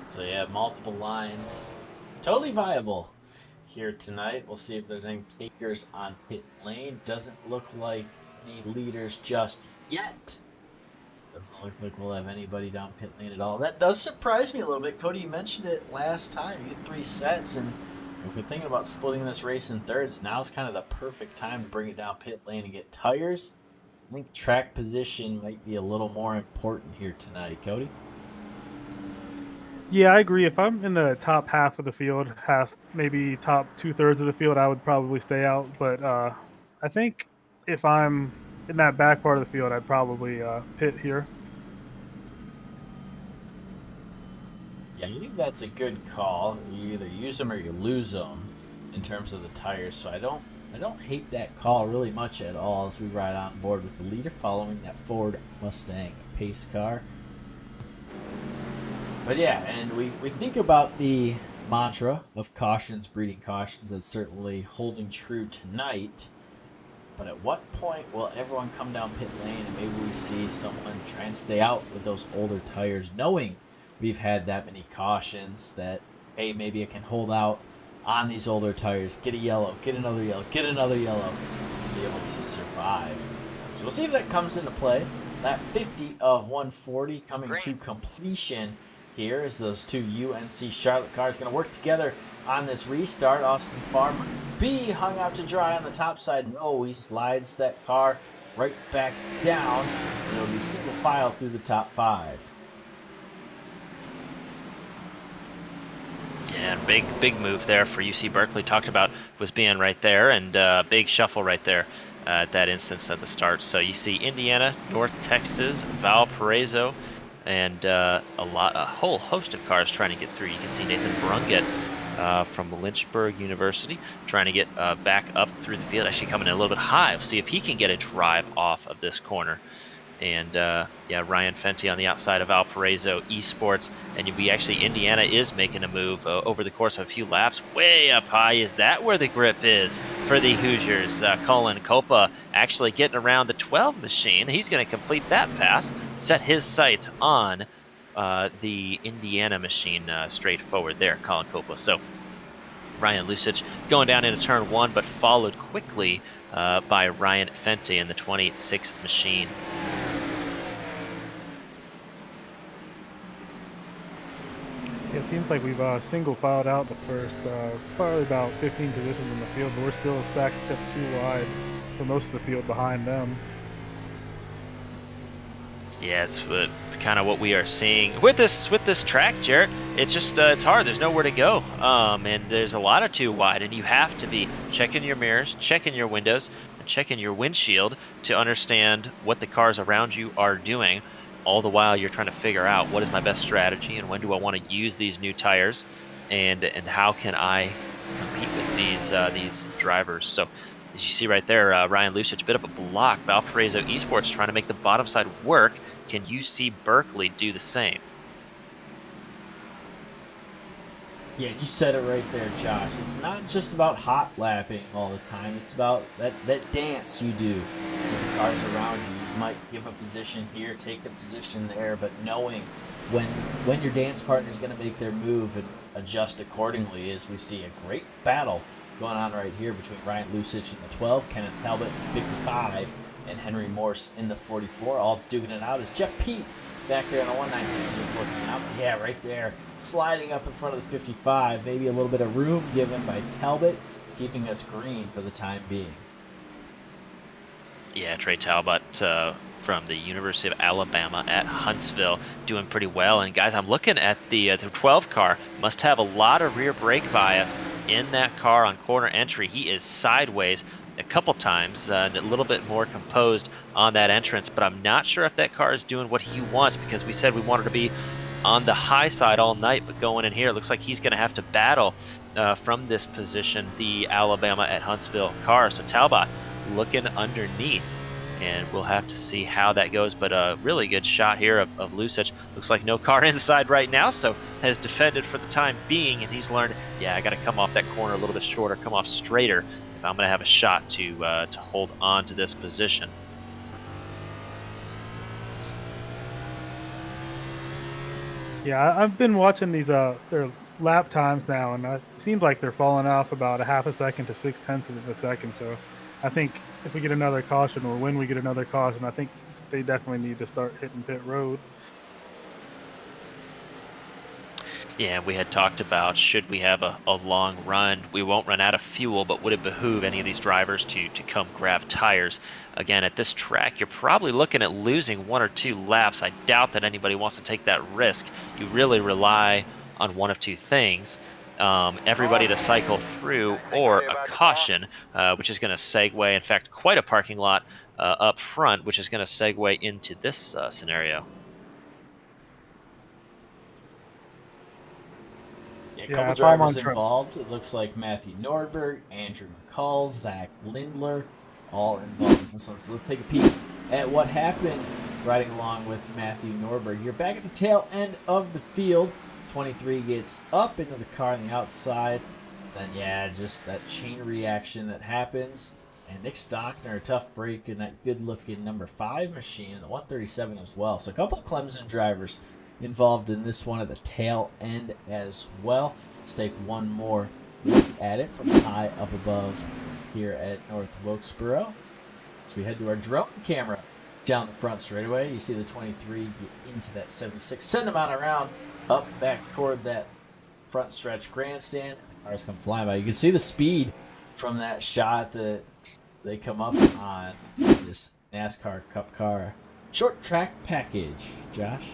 So yeah, multiple lines. Totally viable here tonight. We'll see if there's any takers on pit lane. Doesn't look like any leaders just yet. Doesn't look like we'll have anybody down pit lane at all. That does surprise me a little bit. Cody, you mentioned it last time. You had 3 sets, and if we're thinking about splitting this race in thirds, now's kind of the perfect time to bring it down pit lane and get tires. I think track position might be a little more important here tonight, Cody. Yeah, I agree. If I'm in the top half of the field, maybe top 2/3 of the field, I would probably stay out. But I think if I'm in that back part of the field, I'd probably pit here. Yeah, I think that's a good call. You either use them or you lose them in terms of the tires. So I don't hate that call really much at all as we ride on board with the leader following that Ford Mustang pace car. But yeah, and we think about the mantra of cautions breeding cautions. That's certainly holding true tonight. But at what point will everyone come down pit lane and maybe we see someone try and stay out with those older tires, knowing we've had that many cautions that, hey, maybe I can hold out on these older tires, get a yellow, get another yellow, get another yellow, and be able to survive. So we'll see if that comes into play. That 50 of 140 coming to completion here as those two UNC Charlotte cars going to work together on this restart. Austin Farmer B hung out to dry on the top side. No, he slides that car right back down, and it'll be single file through the top 5. Yeah, big move there for UC Berkeley. Talked about was being right there, and big shuffle right there at that instance at the start. So you see Indiana, North Texas, Valparaiso, and a whole host of cars trying to get through. You can see Nathan Brungett from Lynchburg University trying to get back up through the field, actually coming in a little bit high. We'll see if he can get a drive off of this corner. And yeah, Ryan Fenty on the outside of Valparaiso Esports, and Indiana is making a move over the course of a few laps, way up high. Is that where the grip is for the Hoosiers? Colin Copa actually getting around the 12 machine. He's going to complete that pass, set his sights on the Indiana machine straight forward there, Colin Copa. So Ryan Lusich going down into turn 1, but followed quickly by Ryan Fenty in the 26 machine. It seems like we've single filed out the first probably about 15 positions in the field, but we're still stacked up too wide for most of the field behind them. Yeah, it's kind of what we are seeing with this track, Jarrett. It's just it's hard. There's nowhere to go, and there's a lot of too wide, and you have to be checking your mirrors, checking your windows, and checking your windshield to understand what the cars around you are doing. All the while you're trying to figure out what is my best strategy and when do I want to use these new tires, and how can I compete with these drivers. So as you see right there, Ryan Lusich, a bit of a block. Valparaiso Esports trying to make the bottom side work. Can UC Berkeley do the same? Yeah, you said it right there, Josh. It's not just about hot lapping all the time. It's about that dance you do with the cars around you. You might give a position here, take a position there, but knowing when your dance partner is going to make their move and adjust accordingly, as we see a great battle going on right here between Ryan Lusich in the 12, Kenneth Talbot in the 55, and Henry Morse in the 44, all duking it out as Jeff Pete back there in the 119 just working out. Yeah, right there, sliding up in front of the 55. Maybe a little bit of room given by Talbot, keeping us green for the time being. Yeah, Trey Talbot from the University of Alabama at Huntsville doing pretty well. And guys, I'm looking at the 12 car. Must have a lot of rear brake bias in that car on corner entry. He is sideways a couple times, and a little bit more composed on that entrance, but I'm not sure if that car is doing what he wants, because we said we wanted to be on the high side all night, but going in here, it looks like he's going to have to battle from this position the Alabama at Huntsville car. So Talbot looking underneath, and we'll have to see how that goes, but a really good shot here of Lusich. Looks like no car inside right now, so has defended for the time being, and he's learned, yeah, I got to come off that corner a little bit shorter, come off straighter if I'm going to have a shot to hold on to this position. Yeah, I've been watching these their lap times now, and it seems like they're falling off about a half a second to 0.6 of a second. So I think if we get another caution, or when we get another caution, I think they definitely need to start hitting pit road. Yeah, we had talked about, should we have a long run, we won't run out of fuel, but would it behoove any of these drivers to come grab tires? Again, at this track, you're probably looking at losing 1 or 2 laps. I doubt that anybody wants to take that risk. You really rely on one of two things. Everybody to cycle through, or a caution, which is going to segue, in fact, quite a parking lot up front, which is going to segue into this scenario. Yeah, a couple drivers involved. It looks like Matthew Nordberg, Andrew McCall, Zach Lindler, all involved in this one. So let's take a peek at what happened riding along with Matthew Nordberg. You're back at the tail end of the field. 23 gets up into the car on the outside. Then, yeah, just that chain reaction that happens. And Nick Stockner, a tough break in that good-looking number 5 machine, and the 137 as well. So a couple of Clemson drivers involved in this one at the tail end as well. Let's take one more look at it from high up above here at North Wilkesboro. So we head to our drone camera down the front straightaway. You see the 23 get into that 76, send them on around, up back toward that front stretch grandstand. Cars come flying by. You can see the speed from that shot that they come up on this NASCAR Cup car short track package. Josh?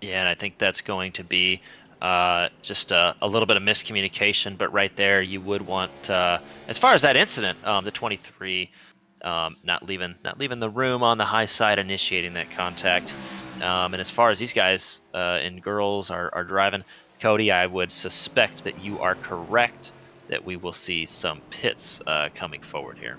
Yeah, and I think that's going to be just a little bit of miscommunication, but right there you would want, as far as that incident, the 23 not leaving the room on the high side, initiating that contact. And as far as these guys and girls are driving, Cody, I would suspect that you are correct, that we will see some pits coming forward here.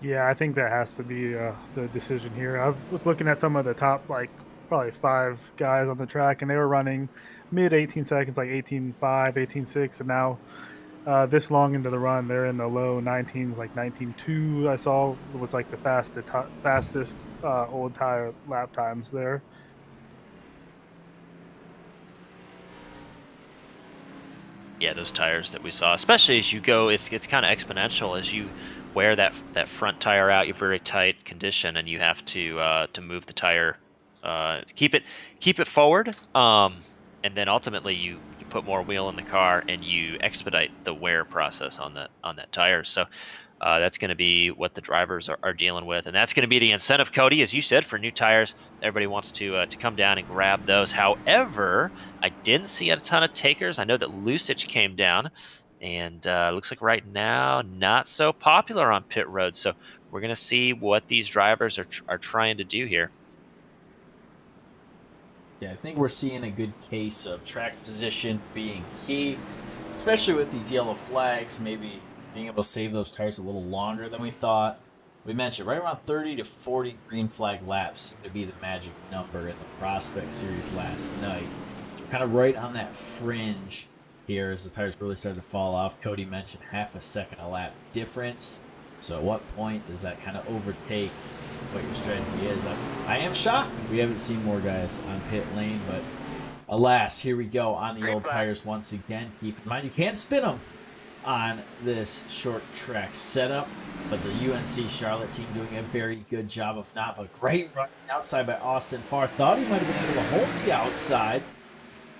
Yeah, I think that has to be the decision here. I was looking at some of the top, probably 5 guys on the track, and they were running mid 18 seconds, like 18.5, 18.6, and now this long into the run, they're in the low 19s, like 19.2. I saw was like the fastest old tire lap times there. Yeah, those tires that we saw, especially as you go, it's kind of exponential as you wear that front tire out. You're very tight condition, and you have to move the tire, keep it forward, and then ultimately you put more wheel in the car and you expedite the wear process on that tire. So that's going to be what the drivers are dealing with, and that's going to be the incentive, Cody, as you said, for new tires. Everybody wants to come down and grab those. However, I didn't see a ton of takers. I know that Lusich came down, and looks like right now not so popular on pit road. So we're going to see what these drivers are trying to do here. Yeah, I think we're seeing a good case of track position being key, especially with these yellow flags, maybe being able to save those tires a little longer than we thought. We mentioned right around 30 to 40 green flag laps would be the magic number in the Prospect Series last night. We're kind of right on that fringe here as the tires really started to fall off. Cody mentioned half a second a lap difference. So at what point does that kind of overtake what your strategy is? I am shocked we haven't seen more guys on pit lane, but alas, here we go on the old tires once again. Keep in mind you can't spin them on this short track setup, but the UNC Charlotte team doing a very good job of not, but great run outside by Austin Farr. Thought he might have been able to hold the outside.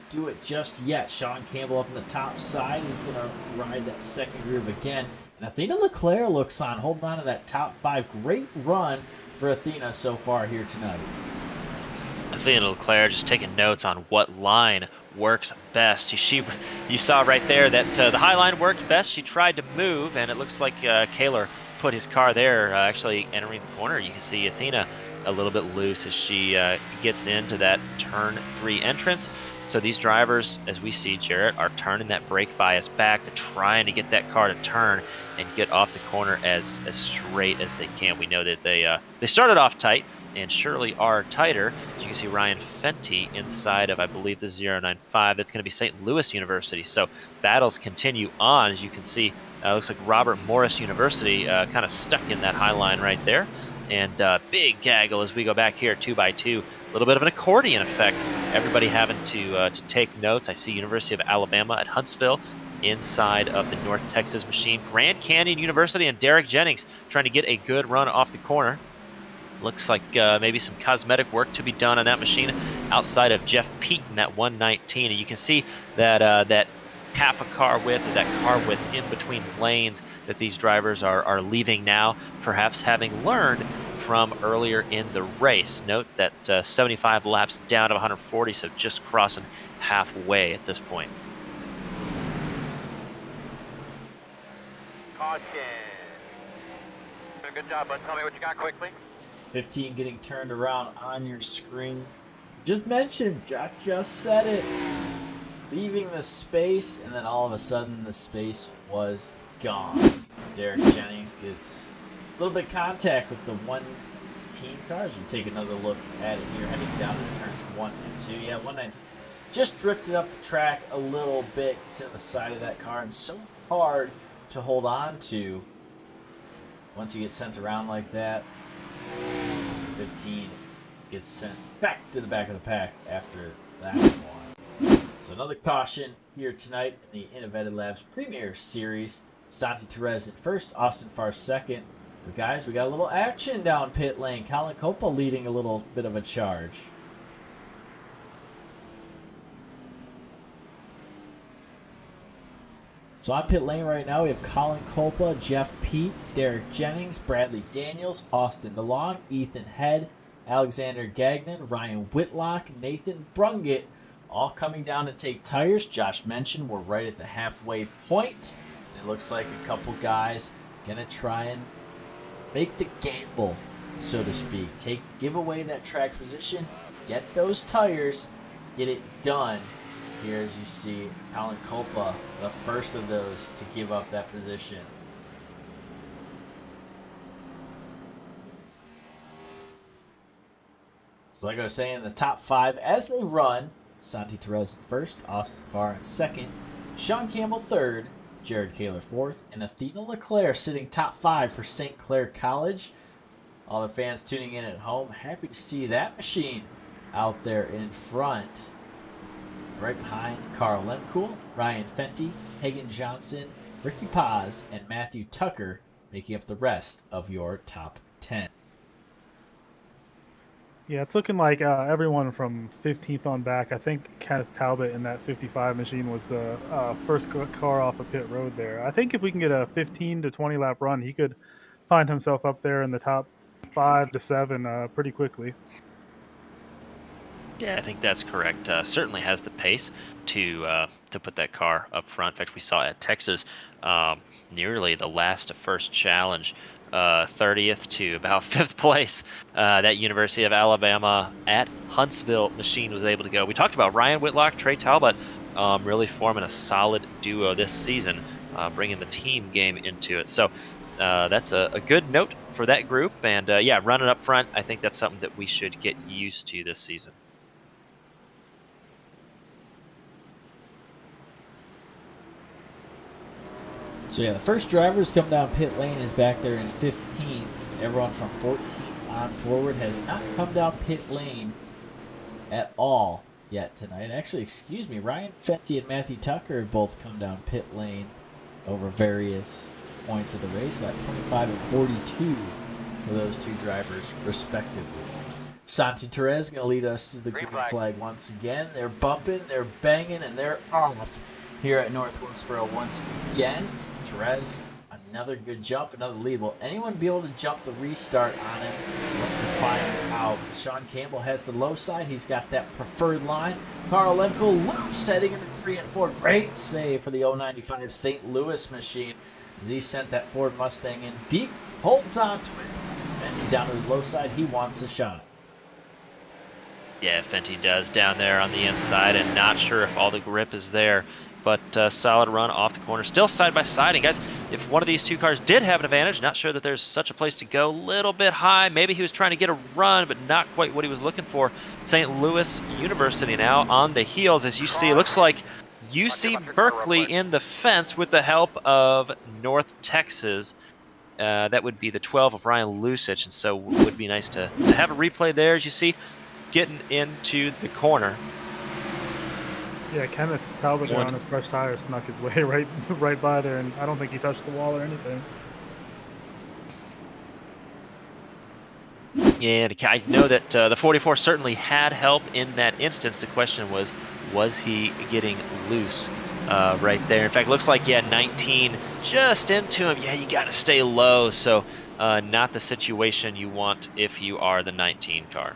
Do it just yet. Sean Campbell up in the top side. He's going to ride that second groove again. And Athena Leclerc looks on, holding on to that top 5. Great run for Athena so far here tonight. Athena Leclerc just taking notes on what line works best. You saw right there that the high line worked best. She tried to move, and it looks like Kaylor put his car there, actually entering the corner. You can see Athena a little bit loose as she gets into that turn 3 entrance. So these drivers, as we see, Jarrett, are turning that brake bias back to trying to get that car to turn and get off the corner as straight as they can. We know that they started off tight and surely are tighter. As you can see Ryan Fenty inside of, I believe, the 095. That's going to be St. Louis University. So battles continue on. As you can see, looks like Robert Morris University kind of stuck in that high line right there. And big gaggle as we go back here, 2x2. A little bit of an accordion effect. Everybody having to take notes. I see University of Alabama at Huntsville inside of the North Texas machine. Grand Canyon University and Derek Jennings trying to get a good run off the corner. Looks like maybe some cosmetic work to be done on that machine outside of Jeff Pete in that 119. And you can see that that half a car width, or that car width in between lanes that these drivers are leaving now, perhaps having learned from earlier in the race. Note that 75 laps down to 140, so just crossing halfway at this point. Caution. Good job, bud. Tell me what you got quickly. 15 getting turned around on your screen. Just mentioned, Jack just said it. Leaving the space, and then all of a sudden the space was gone. Derek Jennings gets a little bit of contact with the 119 cars. We'll take another look at it here, heading down to turns 1 and 2. Yeah, 119 just drifted up the track a little bit to the side of that car, and so hard to hold on to once you get sent around like that. 15 gets sent back to the back of the pack after that one. So another caution here tonight in the InnoVetted Labs Premier Series. Santi Perez in first, Austin Farr second. But guys, we got a little action down pit lane. Colin Copa leading a little bit of a charge. So on pit lane right now, we have Colin Copa, Jeff Pete, Derek Jennings, Bradley Daniels, Austin DeLong, Ethan Head, Alexander Gagnon, Ryan Whitlock, Nathan Brungett, all coming down to take tires. Josh mentioned we're right at the halfway point. It looks like a couple guys gonna try and make the gamble, so to speak. Give away that track position, get those tires, get it done. Here, as you see, Colin Copa, the first of those to give up that position. So like I was saying, the top 5 as they run, Santi Perez in first, Austin Farr in second, Sean Campbell third, Jared Kaylor fourth, and Athena Leclerc sitting top 5 for St. Clair College. All the fans tuning in at home, happy to see that machine out there in front. Right behind Carl Lemkool, Ryan Fenty, Hagen Johnson, Ricky Paz, and Matthew Tucker making up the rest of your top 10. Yeah, it's looking like everyone from 15th on back. I think Kenneth Talbot in that 55 machine was the first car off of pit road there. I think if we can get a 15 to 20 lap run, he could find himself up there in the top 5 to 7 pretty quickly. Yeah, I think that's correct. Certainly has the pace to put that car up front. In fact, we saw at Texas nearly the last to first challenge, 30th to about 5th place. That University of Alabama at Huntsville machine was able to go. We talked about Ryan Whitlock, Trey Talbot really forming a solid duo this season, bringing the team game into it. So that's a good note for that group. And yeah, running up front, I think that's something that we should get used to this season. So yeah, the first drivers come down pit lane is back there in 15th. Everyone from 14th on forward has not come down pit lane at all yet tonight. Actually, excuse me, Ryan Fenty and Matthew Tucker have both come down pit lane over various points of the race. Like 25 and 42 for those two drivers, respectively. Santi Perez going to lead us to the green flag once again. They're bumping, they're banging, and they're off here at North Wilkesboro once again. Perez, another good jump, another lead. Will anyone be able to jump the restart on him? We'll have to find out. Sean Campbell has the low side. He's got that preferred line. Carl Lemko loose, heading into 3 and 4. Great save for the 095 St. Louis machine as he sent that Ford Mustang in deep, holds on to it. Fenty down to his low side. He wants the shot. Yeah, Fenty does down there on the inside, and not sure if all the grip is there. But solid run off the corner, still side by side. And guys, if one of these two cars did have an advantage, not sure that there's such a place to go. A little bit high, maybe he was trying to get a run, but not quite what he was looking for. St. Louis University now on the heels, as you see. It looks like UC Berkeley in the fence with the help of North Texas. That would be the 12 of Ryan Lusich, and so it would be nice to have a replay there, as you see, getting into the corner. Yeah, Kenneth Talbot on his fresh tire snuck his way right by there, and I don't think he touched the wall or anything. Yeah, I know that the 44 certainly had help in that instance. The question was he getting loose right there? In fact, looks like, yeah, 19 just into him. Yeah, you got to stay low, so not the situation you want if you are the 19 car.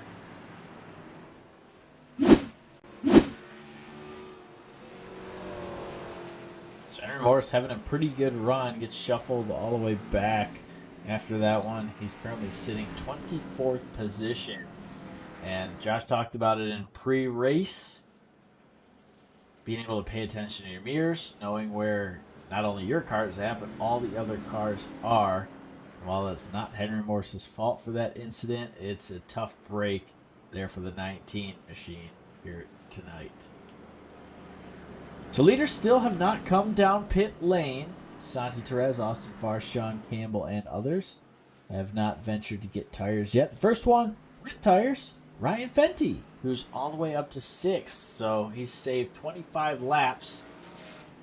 Henry Morris having a pretty good run, gets shuffled all the way back after that one. He's currently sitting 24th position. And Josh talked about it in pre-race. Being able to pay attention to your mirrors, knowing where not only your car is at, but all the other cars are. And while it's not Henry Morris's fault for that incident, it's a tough break there for the 19 machine here tonight. So leaders still have not come down pit lane. Santi Perez, Austin Farr, Sean Campbell, and others have not ventured to get tires yet. The first one with tires, Ryan Fenty, who's all the way up to 6th. So he's saved 25 laps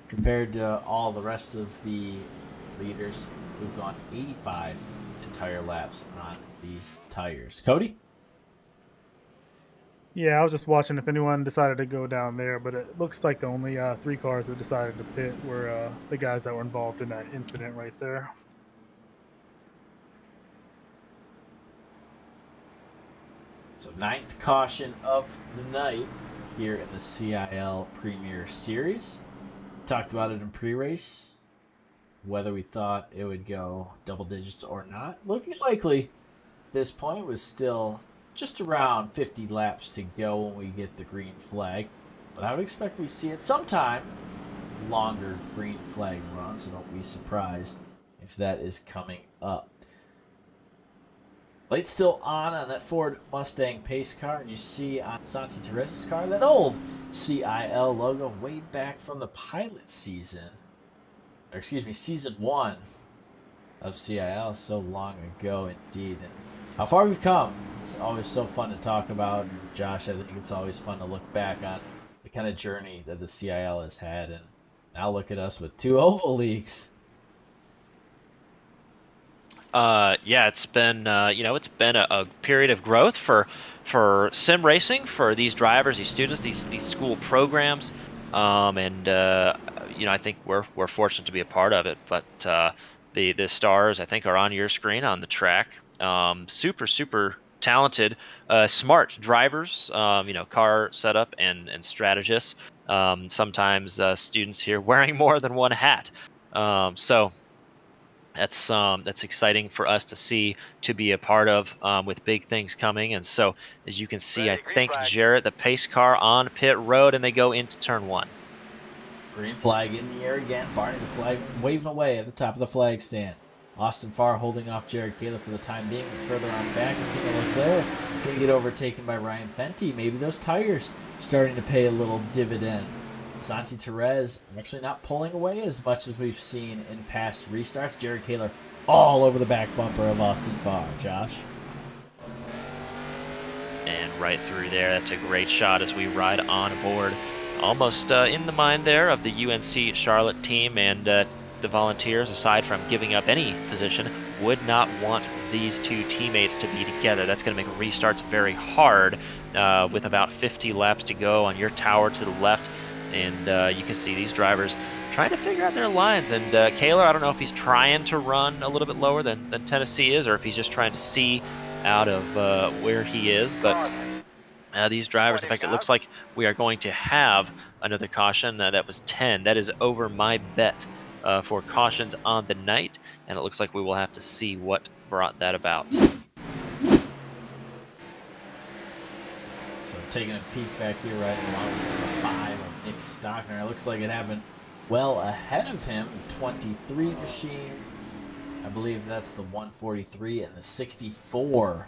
compared to all the rest of the leaders who've gone 85 entire laps on these tires. Cody? Yeah, I was just watching if anyone decided to go down there, but it looks like the only 3 cars that decided to pit were the guys that were involved in that incident right there. So 9th caution of the night here in the CIL Premier Series. Talked about it in pre-race, whether we thought it would go double digits or not. Looking likely at this point was still just around 50 laps to go when we get the green flag. But I would expect we see it sometime longer green flag run, so don't be surprised if that is coming up. Light's still on that Ford Mustang pace car, and you see on Santi Perez's car that old CIL logo way back from the pilot season. Or excuse me, season 1 of CIL, so long ago indeed. And how far we've come, it's always so fun to talk about. Josh, I think it's always fun to look back on the kind of journey that the CIL has had. And now look at us with 2 oval leagues. Yeah, it's been it's been a period of growth for sim racing, for these drivers, these students, these school programs, and I think we're fortunate to be a part of it. But the stars, I think, are on your screen on the track. Super talented, smart drivers, car setup and strategists. Sometimes students here wearing more than one hat. So that's exciting for us to see, to be a part of, with big things coming. And so, as you can see, I think Jarrett, the pace car on pit road, and they go into turn 1. Green flag in the air again. Barney the flag waving away at the top of the flag stand. Austin Farr holding off Jared Kaler for the time being. Further on back, I think a look there. Going to get overtaken by Ryan Fenty. Maybe those tires starting to pay a little dividend. Santi Perez actually not pulling away as much as we've seen in past restarts. Jared Kaler all over the back bumper of Austin Farr. Josh? And right through there, that's a great shot as we ride on board. Almost in the mind there of the UNC Charlotte team, and the Volunteers, aside from giving up any position, would not want these two teammates to be together. That's going to make restarts very hard with about 50 laps to go on your tower to the left. And you can see these drivers trying to figure out their lines. And Kaler, I don't know if he's trying to run a little bit lower than Tennessee is, or if he's just trying to see out of where he is. But these drivers, in fact, it looks like we are going to have another caution. That was 10. That is over my bet for cautions on the night. And it looks like we will have to see what brought that about. So taking a peek back here right along with the 5 of Nick Stockner. It looks like it happened well ahead of him. 23 machine. I believe that's the 143 and the 64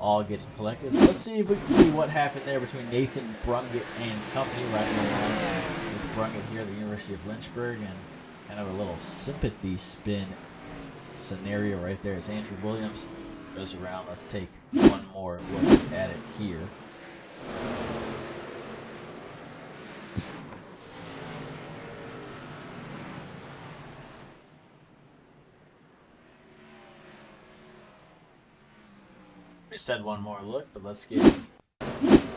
all getting collected. So let's see if we can see what happened there between Nathan Brungett and company riding along with Brungett here at the University of Lynchburg, and kind of a little sympathy spin scenario right there as Andrew Williams goes around. Let's take one more look at it here. We said one more look, but let's get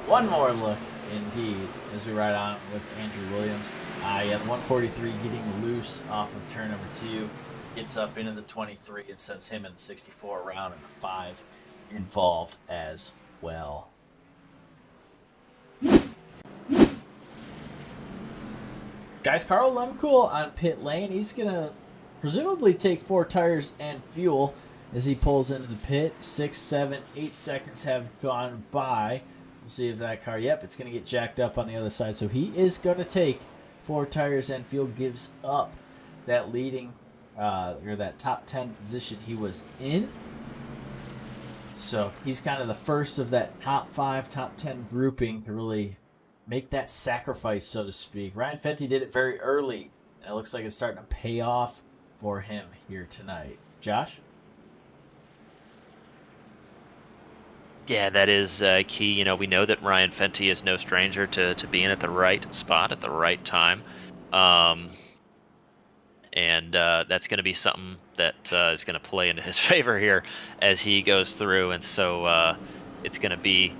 one more look indeed as we ride on with Andrew Williams. Yeah, the 143 getting loose off of turn number 2. Gets up into the 23 and sends him in the 64 around, and the 5 involved as well. Guys, Carl Lemkool on pit lane. He's going to presumably take 4 tires and fuel as he pulls into the pit. 6, 7, 8 seconds have gone by. We'll see if that car, yep, it's going to get jacked up on the other side. So he is going to take 4 tires and fuel, gives up that leading, or that top 10 position he was in. So he's kind of the first of that top 5, top 10 grouping to really make that sacrifice, so to speak. Ryan Fenty did it very early, and it looks like it's starting to pay off for him here tonight. Josh? Yeah, that is key. You know, we know that Ryan Fenty is no stranger to being at the right spot at the right time. And that's going to be something that is going to play into his favor here as he goes through. And so it's going to be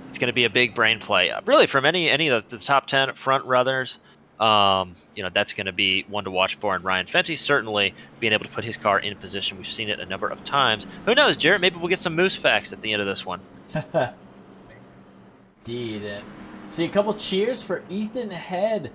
a big brain play, really, from any of the top 10 front runners. You know, that's going to be one to watch for. And Ryan Fenty certainly being able to put his car in position. We've seen it a number of times. Who knows, Jarrett? Maybe we'll get some Moose facts at the end of this one. Indeed. And see a couple cheers for Ethan Head.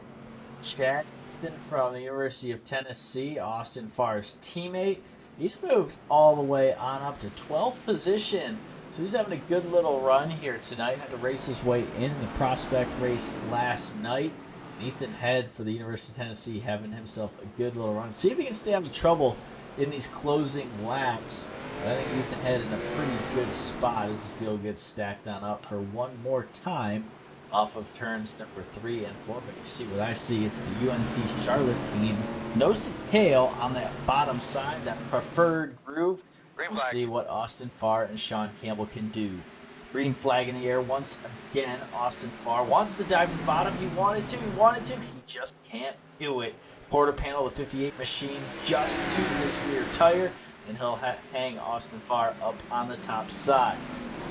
Chad Ethan from the University of Tennessee, Austin Farr's teammate. He's moved all the way on up to 12th position. So he's having a good little run here tonight. Had to race his way in the prospect race last night. Ethan Head for the University of Tennessee having himself a good little run. See if he can stay out of trouble in these closing laps. But I think Ethan Head in a pretty good spot as the field gets stacked on up for one more time off of turns number 3 and 4. But you see what I see, it's the UNC Charlotte team. Nose to tail on that bottom side, that preferred groove. We'll see what Austin Farr and Sean Campbell can do. Green flag in the air once again. Austin Farr wants to dive to the bottom. He wanted to. He just can't do it. Quarter panel, the 58 machine, just to his rear tire, and he'll hang Austin Farr up on the top side.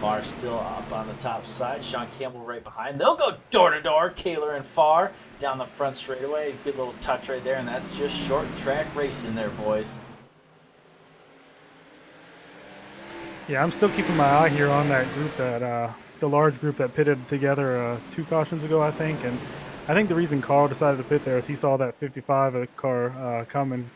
Farr still up on the top side. Sean Campbell right behind. They'll go door to door. Kaler and Farr down the front straightaway. Good little touch right there, and that's just short track racing there, boys. Yeah, I'm still keeping my eye here on that group, that the large group that pitted together 2 cautions ago, I think. And I think the reason Carl decided to pit there is he saw that 55 car coming.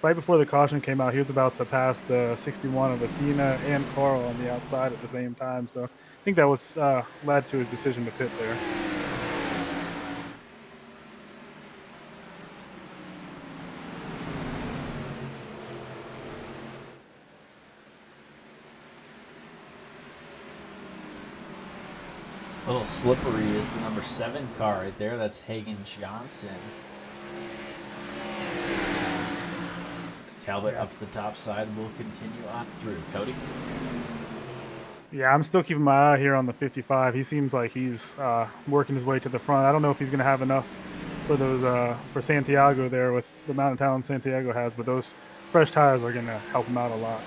Right before the caution came out, he was about to pass the 61 of Athena and Carl on the outside at the same time. So I think that was led to his decision to pit there. A little slippery is the number 7 car right there. That's Hagen Johnson. Talbot up to the top side. We'll continue on through. Cody? Yeah, I'm still keeping my eye here on the 55. He seems like he's working his way to the front. I don't know if he's going to have enough for those for Santiago there with the amount of talent Santiago has, but those fresh tires are going to help him out a lot.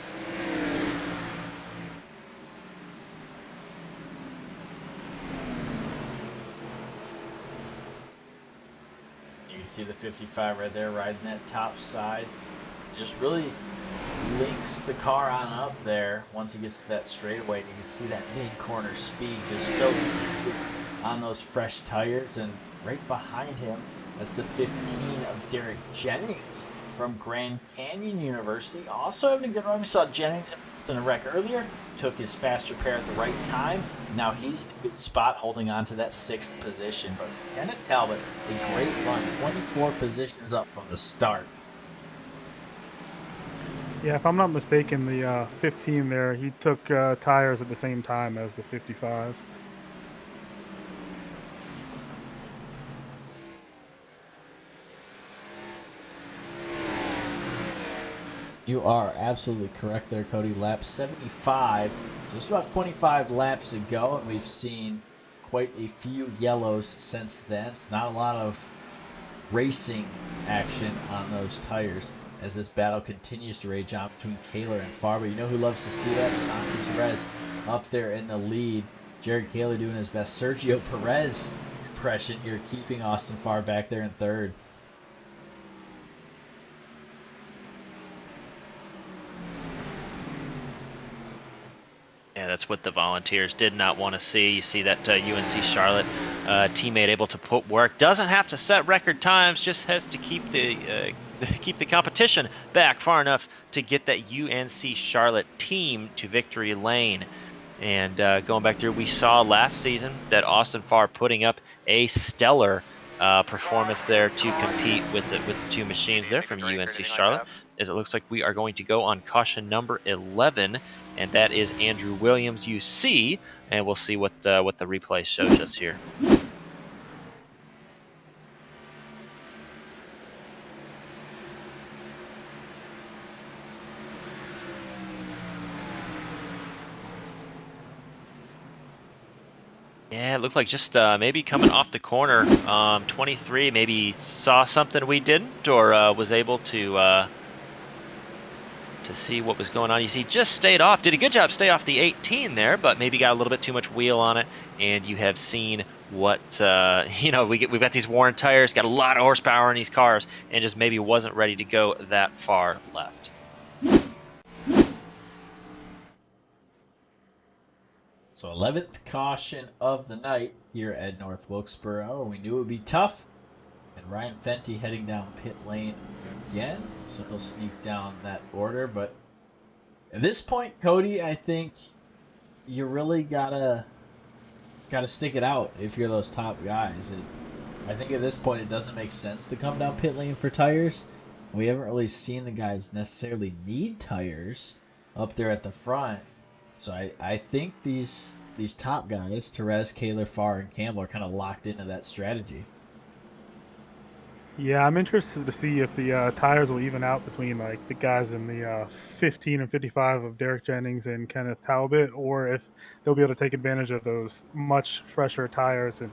You can see the 55 right there riding that top side. Just really links the car on up there once he gets to that straightaway. You can see that mid-corner speed just so deep on those fresh tires. And right behind him, that's the 15 of Derek Jennings from Grand Canyon University. Also having a good run. We saw Jennings in a wreck earlier. Took his fast repair at the right time. Now he's in a good spot holding on to that 6th position. But Kenneth Talbot, a great run. 24 positions up from the start. Yeah, if I'm not mistaken, the 15 there, he took tires at the same time as the 55. You are absolutely correct there, Cody. Lap 75, just about 25 laps ago, and we've seen quite a few yellows since then. It's not a lot of racing action on those tires as this battle continues to rage on between Kaler and Farr. But you know who loves to see that? Santi Perez up there in the lead. Jared Kaler doing his best. Sergio Perez impression here, keeping Austin Farr back there in 3rd. Yeah, that's what the Volunteers did not want to see. You see that UNC Charlotte teammate able to put work. Doesn't have to set record times, just has to keep the competition back far enough to get that UNC Charlotte team to victory lane. And going back through, we saw last season that Austin Farr putting up a stellar performance there to compete with the 2 machines there from UNC Charlotte. As it looks like we are going to go on caution number 11, and that is Andrew Williams UC, and we'll see what the replay shows us here. Yeah, it looked like just maybe coming off the corner, 23, maybe saw something we didn't, or was able to see what was going on. You see, just stayed off, did a good job stay off the 18 there, but maybe got a little bit too much wheel on it, and you have seen what, you know, we've got these worn tires, got a lot of horsepower in these cars, and just maybe wasn't ready to go that far left. So 11th caution of the night here at North Wilkesboro. We knew it would be tough. And Ryan Fenty heading down pit lane again. So he'll sneak down that order. But at this point, Cody, I think you really gotta stick it out if you're those top guys. I think at this point it doesn't make sense to come down pit lane for tires. We haven't really seen the guys necessarily need tires up there at the front. So I think these top guys, Perez, Kaler, Farr, and Campbell, are kind of locked into that strategy. Yeah, I'm interested to see if the tires will even out between like the guys in the 15 and 55 of Derek Jennings and Kenneth Talbot, or if they'll be able to take advantage of those much fresher tires and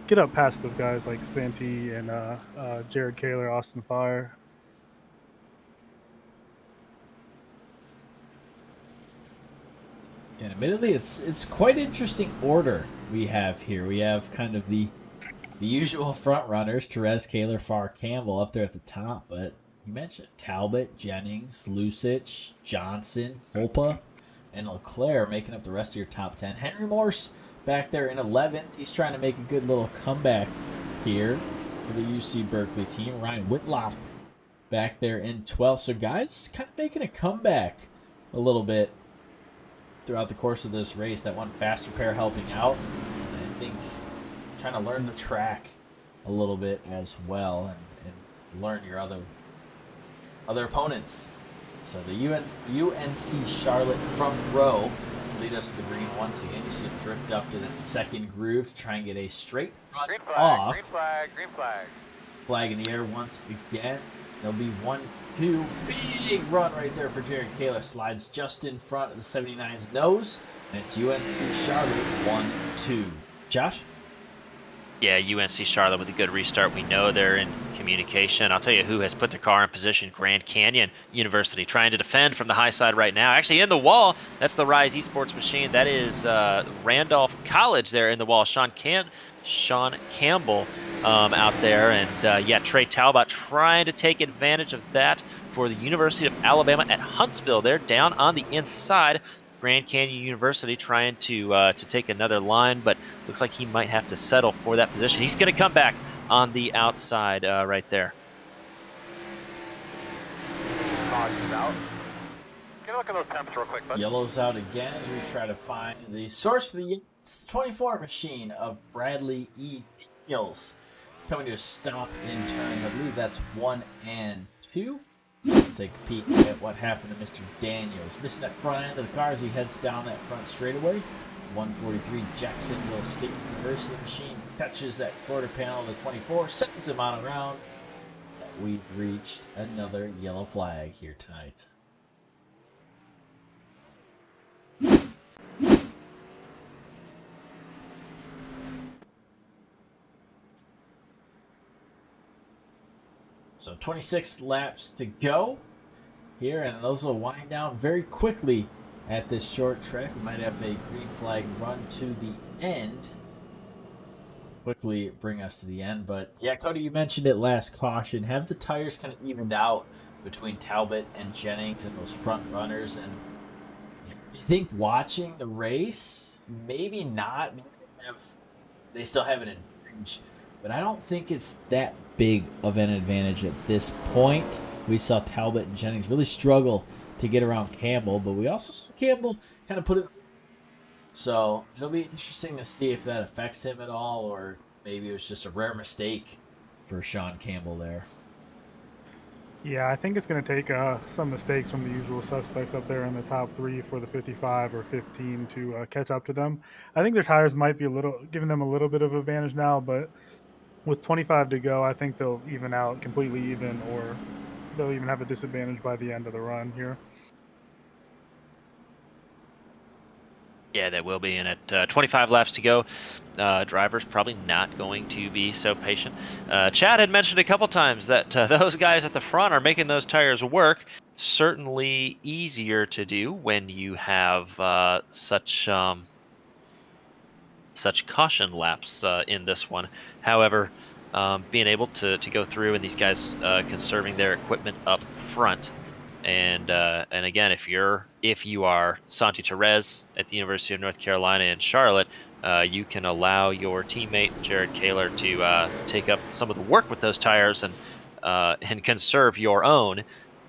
get up past those guys like Santi and Jared Kaler, Austin Farr. And admittedly, it's quite interesting order we have here. We have kind of the usual front runners, Perez, Kaler, Farr, Campbell up there at the top, but you mentioned Talbot, Jennings, Lusich, Johnson, Kolpa, and Leclerc making up the rest of your top 10. Henry Morse back there in 11th. He's trying to make a good little comeback here for the UC Berkeley team. Ryan Whitlock back there in 12th. So guys kind of making a comeback a little bit throughout the course of this race. That one fast repair helping out. And I think trying to learn the track a little bit as well and learn your other opponents. So the UNC Charlotte front row lead us to the green once again. You see him drift up to that second groove to try and get a straight Green flag, off. green flag, green flag. Flag in the air once again. There'll be 1-2. Big run right there for Jared Kaler. Slides just in front of the 79's nose. And it's UNC Charlotte 1-2. Josh? Yeah, UNC Charlotte with a good restart. We know they're in communication. I'll tell you who has put their car in position. Grand Canyon University trying to defend from the high side right now. Actually in the wall, that's the Rise Esports machine. That is Randolph College there in the wall. Sean Campbell out there. And yeah, Trey Talbot trying to take advantage of that for the University of Alabama at Huntsville. They're down on the inside. Grand Canyon University trying to take another line, but looks like he might have to settle for that position. He's going to come back on the outside right there. Caution's out. Get a look at those temps real quick, bud. Yellow's out again as we try to find the source of the 24 machine of Bradley E. Daniels. Coming to a stop in turn. I believe that's 1 and 2. Let's take a peek at what happened to Mr. Daniels. Missing that front end of the car as he heads down that front straightaway. 143 Jacksonville State University machine catches that quarter panel of the 24, sends him on around. We've reached another yellow flag here tonight. So 26 laps to go here, and those will wind down very quickly at this short track. We might have a green flag run to the end. Quickly bring us to the end, but yeah, Cody, you mentioned it last caution. Have the tires kind of evened out between Talbot and Jennings and those front runners, and I think watching the race, maybe not. Maybe they still have an advantage, but I don't think it's that big of an advantage at this point. We saw Talbot and Jennings really struggle to get around Campbell, but we also saw Campbell kind of put it. So it'll be interesting to see if that affects him at all, or maybe it was just a rare mistake for Sean Campbell there. Yeah, I think it's going to take some mistakes from the usual suspects up there in the top 3 for the 55 or 15 to catch up to them. I think their tires might be giving them a little bit of advantage now, but with 25 to go, I think they'll even out completely even, or they'll even have a disadvantage by the end of the run here. Yeah, that will be. And at 25 laps to go, drivers probably not going to be so patient. Chad had mentioned a couple times that those guys at the front are making those tires work. Certainly easier to do when you have such caution laps in this one. However, being able to go through and these guys conserving their equipment up front. And again, if you are Santi Therese at the University of North Carolina in Charlotte, you can allow your teammate Jared Kaler to take up some of the work with those tires and conserve your own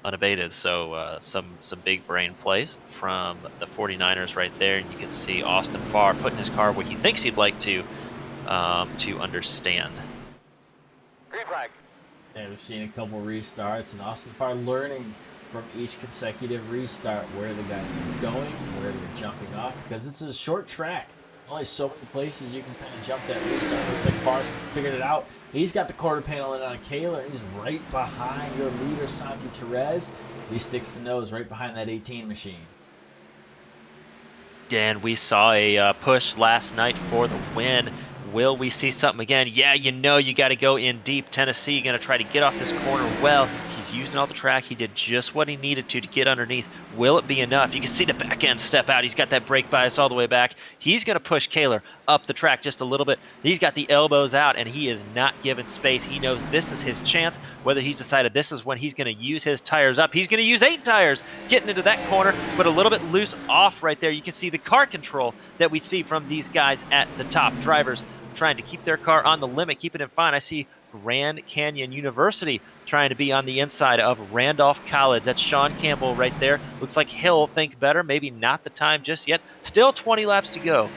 unabated. So some big brain plays from the 49ers right there, and you can see Austin Farr putting his car where he thinks he'd like to understand. Green flag. And we've seen a couple restarts, and Austin Farr learning from each consecutive restart where the guys are going, where they're jumping off, because it's a short track. Only so many places you can kind of jump that restart. Looks like Farr's figured it out. He's got the quarter panel in on Kaler. He's right behind your leader, Santi Therese. He sticks the nose right behind that 18 machine. And we saw a push last night for the win. Will we see something again? Yeah, you got to go in deep. Tennessee going to try to get off this corner. Well, he's using all the track. He did just what he needed to get underneath. Will it be enough? You can see the back end step out. He's got that brake bias all the way back. He's going to push Kaler up the track just a little bit. He's got the elbows out, and he is not given space. He knows this is his chance. Whether he's decided this is when he's going to use his tires up. He's going to use 8 tires getting into that corner, but a little bit loose off right there. You can see the car control that we see from these guys at the top. Drivers trying to keep their car on the limit, keeping it fine. I see Grand Canyon University trying to be on the inside of Randolph College. That's Sean Campbell right there. Looks like he'll think better. Maybe not the time just yet. Still 20 laps to go.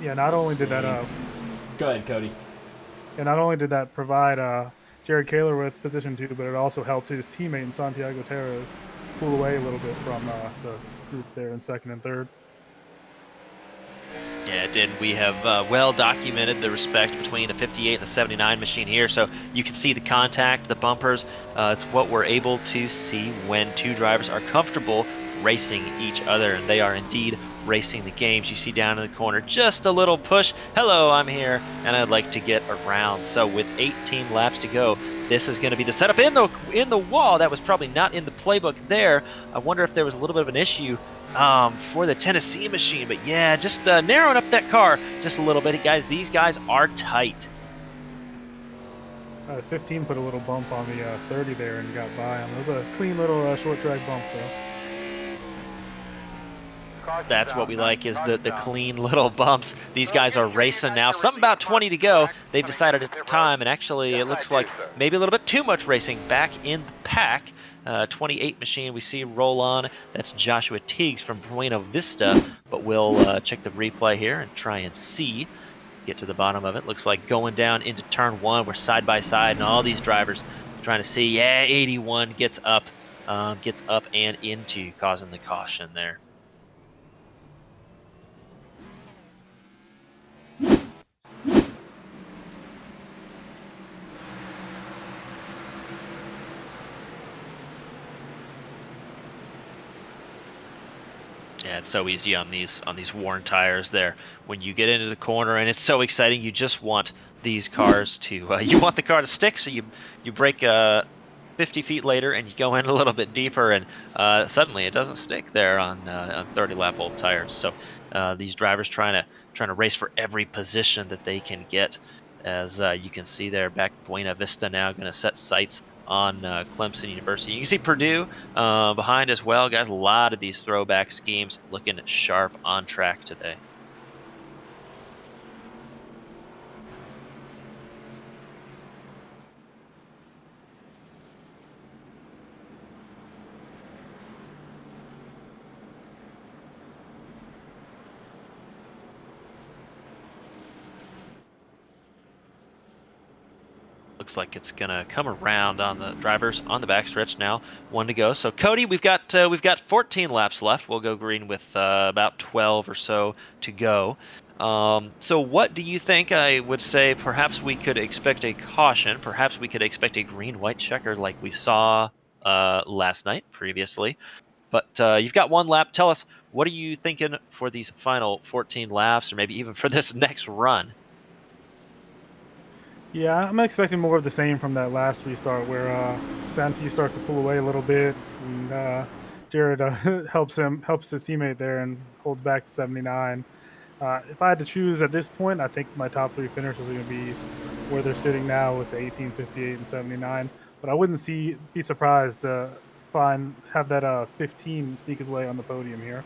Yeah, not only did that Go ahead, Cody. and not only did that provide Jared Kaler with position 2, but it also helped his teammate in Santiago Terres. pull away a little bit from the group there in second and third. Yeah, it did. We have well documented the respect between the 58 and the 79 machine here, so you can see the contact, the bumpers. It's what we're able to see when two drivers are comfortable racing each other, and they are indeed racing the games. You see down in the corner, just a little push. Hello, I'm here, and I'd like to get around. So with 18 laps to go, this is going to be the setup in the wall. That was probably not in the playbook there. I wonder if there was a little bit of an issue for the Tennessee machine, but yeah, just narrowing up that car just a little bit, guys. These guys are tight. 15 put a little bump on the 30 there and got by him. It was a clean little short track bump though. That's what we like, is the clean little bumps. These guys are racing now. Something about 20 to go. They've decided it's time, and actually it looks like maybe a little bit too much racing back in the pack. 28 machine we see roll on. That's Joshua Teagues from Buena Vista, but we'll check the replay here and try and see, get to the bottom of it. Looks like going down into turn one, we're side by side, and all these drivers trying to see. Yeah, 81 gets up and into, causing the caution there. Yeah, it's so easy on these worn tires there. When you get into the corner, and it's so exciting, you just want these cars to you want the car to stick, so you brake 50 feet later and you go in a little bit deeper, and suddenly it doesn't stick there on 30 lap old tires. So these drivers trying to race for every position that they can get. As you can see there, back Buena Vista now going to set sights on Clemson University. You can see Purdue behind as well, guys. A lot of these throwback schemes looking sharp on track today. Looks like it's gonna come around on the drivers on the backstretch now. 1 to go. So Cody, we've got 14 laps left. We'll go green with about 12 or so to go. So what do you think? I would say perhaps we could expect a caution. Perhaps we could expect a green-white checker like we saw last night previously. But you've got 1 lap. Tell us, what are you thinking for these final 14 laps, or maybe even for this next run? Yeah, I'm expecting more of the same from that last restart where Santi starts to pull away a little bit, and Jared helps his teammate there and holds back to 79. If I had to choose at this point, I think my top 3 finishers are going to be where they're sitting now with the 18, 58, and 79. But I wouldn't be surprised to have that 15 sneak his way on the podium here.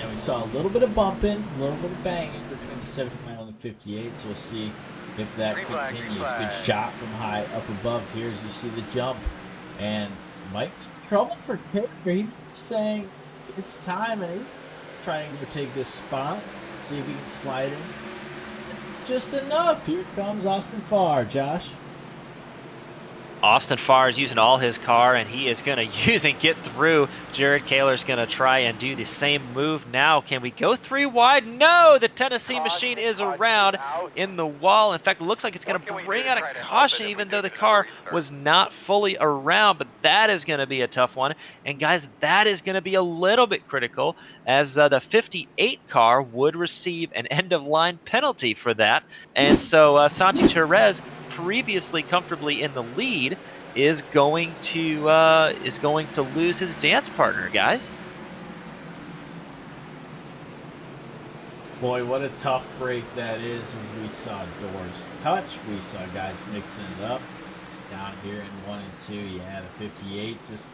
We saw a little bit of bumping, a little bit of banging between the 79 and the 58, so we'll see if that continues. Good shot from high up above here as you see the jump. And might be trouble for Kerry, saying it's time, and he's trying to take this spot, see if he can slide in. Just enough. Here comes Austin Farr, Josh. Austin Farr is using all his car, and he is going to use and get through. Jared Kaler's going to try and do the same move now. Can we go 3 wide? No! The Tennessee machine is around in the wall. In fact, it looks like it's going to bring out a caution, even though the car was not fully around. But that is going to be a tough one. And guys, that is going to be a little bit critical, as the 58 car would receive an end-of-line penalty for that. And so Santi Therese, previously comfortably in the lead, is going to lose his dance partner, guys. Boy, what a tough break that is, as we saw doors touch. We saw guys mixing it up down here in 1 and 2. Yeah, the 58 just